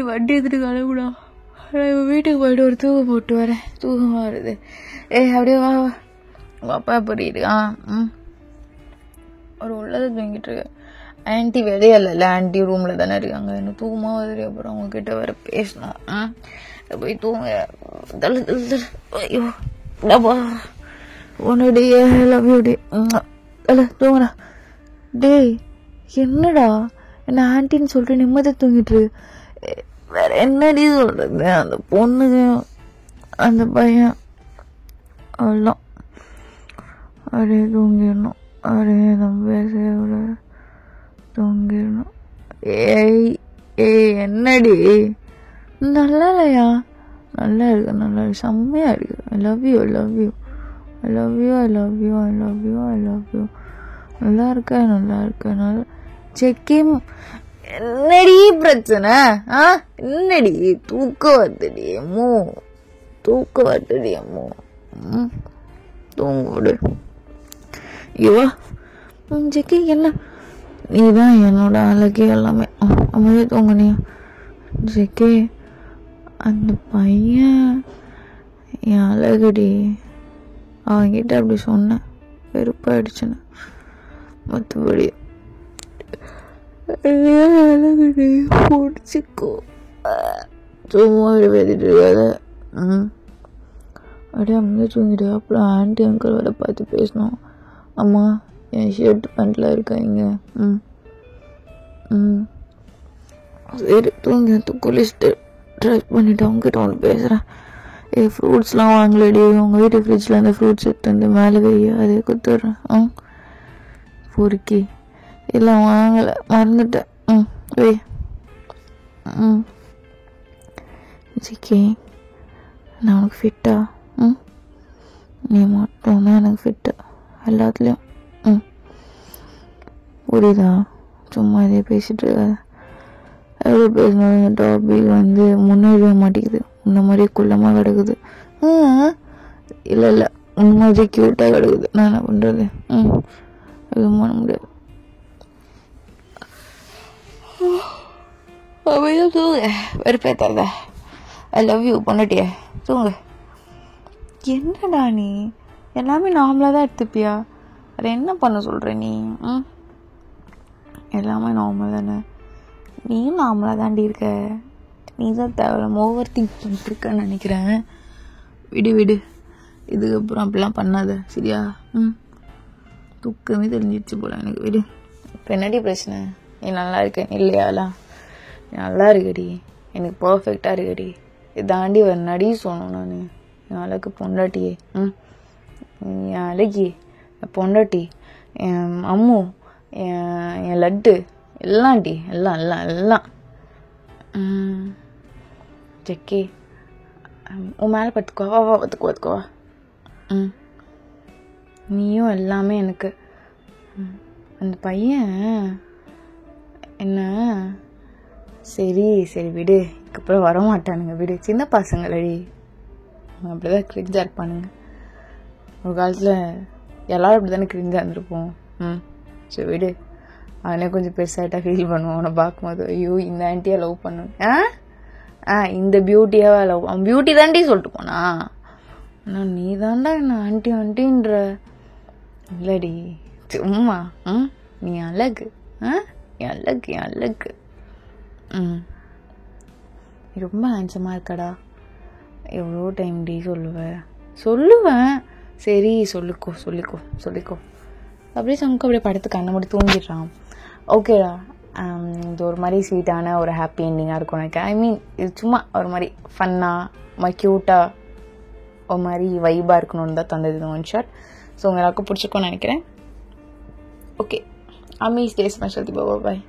வண்டி எடுத்துட்டு கலவுடா. வீட்டுக்கு போயிட்டு ஒரு தூக்கம் போட்டு வரேன். தூக்கம் வருது. அப்படியே வா வா. உங்கள் அப்பா புரியுது. ஒரு உள்ளதை தூங்கிட்டு இருக்கு. ஆன்டி வெளியே இல்லைல்ல, ஆன்டி ரூமில் தானே இருக்காங்க. எனக்கு தூக்கமாக வருது. அப்புறம் உங்ககிட்ட வேற பேசணும். போய் தூங்க. ஐயோ உன்னடி லவ் யூ டே. தூங்குறா. டேய் என்னடா என்ன ஆன்டின்னு சொல்லிட்டு நிம்மதியாக தூங்கிட்டு இருக்கு. வேற என்னடி சொல்றது? அந்த பொண்ணுங்க அந்த பையன் எல்லாம் அப்படியே தூங்கிடணும். அப்படியே நம்ம பேச தூங்கிடணும். என்னடி நல்லா இல்லையா? நல்லா இருக்கு, நல்லா இருக்கு, செம்மையா இருக்கு. ஐ love you, I love you, I love you, I love you, I love you, I love you. நல்லா இருக்க, நல்லா இருக்க, நல்லா செக்கிம். என்னடி பிரச்சனை? என்னடி தூக்கம் வருதுடி அம்மோ, தூக்கம் வருதுடி அம்மோ. தூங்குடு. ஐயோ ஜெக்கி என்ன நீதான் என்னோட அழகே எல்லாமே. அமைதியே தூங்குனியா ஜெக்கி? அந்த பையன் என் அழகுடி. அவன்கிட்ட அப்படி சொன்னேன், வெறுப்பாயிடுச்சுன்னு. மற்றபடி அழகுடி பிடிச்சிக்கோ. சும்மா வெளியிட்டு இருக்காத. அப்படியே அங்கே தூங்கிடு. அப்புறம் ஆண்டி அங்கிள் வர பார்த்து பேசணும். அம்மா என் ஷர்ட் பேண்ட்லாம் இருக்கா இங்கே? சரி தூங்கி குளிச்சுட்டு ட்ரெஸ் பண்ணிவிட்டு அவங்ககிட்ட ஒன்று பேசுகிறேன். ஃப்ரூட்ஸ்லாம் வாங்கலடி. உங்கள் வீட்டு ஃப்ரிட்ஜில் அந்த ஃப்ரூட்ஸ் எடுத்து வந்து மேலே வெய்ய, அதே கொடுத்துட்றேன். பொறுக்கி இல்லை வாங்கலை, மறந்துட்டேன். வெய். ஜிக்கி நான் உனக்கு ஃபிட்டா? நீ மட்டும் தான் எனக்கு ஃபிட்டு எல்லாத்துலேயும். புரியுதா? சும்மா இதே பேசிட்டு இருக்காது. எவ்வளோ பேசினாலும் இந்த டாபிக் வந்து முன்னேறவே மாட்டேங்குது. இந்த மாதிரியே குள்ளமாக கிடக்குது. இல்லை இல்லை உன் மாதிரி க்யூட்டாக கிடக்குது. நான் என்ன பண்ணுறது? எதுவும் பண்ண முடியாது. தூங்க, வெறுப்பேத்தாத. ஐ லவ் யூ பொண்ணுட்டியே, தூங்கு. என்னடா நீ எல்லாமே நார்மலாக தான் எடுத்துப்பியா? அதை என்ன பண்ண சொல்கிற நீ? எல்லாமே நார்மல் தானே. நீயும் நார்மலாக தாண்டி இருக்க. நீ தான் தேவையில்லாம ஓவர் திங்க் பண்ணிட்டு இருக்கன்னு நினைக்கிறேன். விடு விடு, இதுக்கப்புறம் அப்படிலாம் பண்ணாத சரியா? தூக்கமே தெரிஞ்சிடுச்சு போல எனக்கு. விடு. இப்போ என்னடி பிரச்சனை? நீ நல்லா இருக்க இல்லையாலாம்? நல்லா இருக்கடி, எனக்கு பர்ஃபெக்டாக இருக்கடி. இதாண்டி ஒரு நடி சொன்னோம் நான். என் அழகு பொண்டாட்டியே, என் அழகி, என் பொண்டாட்டி, என் அம்மு, என் லட்டு எல்லாம்டி, எல்லாம் எல்லாம் எல்லாம். ஜக்கி உன் மேலே பார்த்துக்கோவா? வா பார்த்துக்குவா. நீயும் எல்லாமே எனக்கு. அந்த பையன் என்ன சரி சரி விடு, இதுக்கப்புறம் வரமாட்டானுங்க விடு. சின்ன பசங்களடி, அப்படிதான் கிரிஞ்சாக இருப்பானுங்க. ஒரு காலத்தில் எல்லாரும் அப்படி தானே கிரிஞ்சாக இருந்திருப்போம். சரி விடு. அவனே கொஞ்சம் பெருசாகிட்டா ஃபீல் பண்ணுவான் அவனை பார்க்கும்போது. ஐயோ இந்த ஆண்டியை லவ் பண்ணுவேன். இந்த பியூட்டியாவா லவ்? அவன் பியூட்டி தாண்டி சொல்லிட்டு போனா. ஆனால் நீ தாண்டா என்ன ஆண்டி ஆண்டின்ற. இல்லடி சும்மா. நீ அழகு, என் அழகு, என் அழகு. நீ ரொம்ப ஹேண்ட்ஸமாக இருக்கடா. எவ்வளோ டைம் டி சொல்லுவேன். சரி சொல்லிக்கோ. அப்படியே சமுக்கு அப்படியே படுத்து கண்ணை மட்டும் தூங்கிடுறான். ஓகேடா. இது ஒரு மாதிரி ஸ்வீட்டான ஒரு ஹாப்பி எண்டிங்காக இருக்கும் எனக்கு. ஐ மீன் இது சும்மா ஒரு மாதிரி ஃபன்னாக க்யூட்டாக ஒரு மாதிரி வைபாக இருக்கணும்னு தான் தந்தது ஒன் ஷாட். ஸோ உங்க எல்லாருக்கும் பிடிச்சிருக்கோன்னு நினைக்கிறேன். ஓகே, அம்மி ஸ்டே ஸ்பெஷல். பாய்.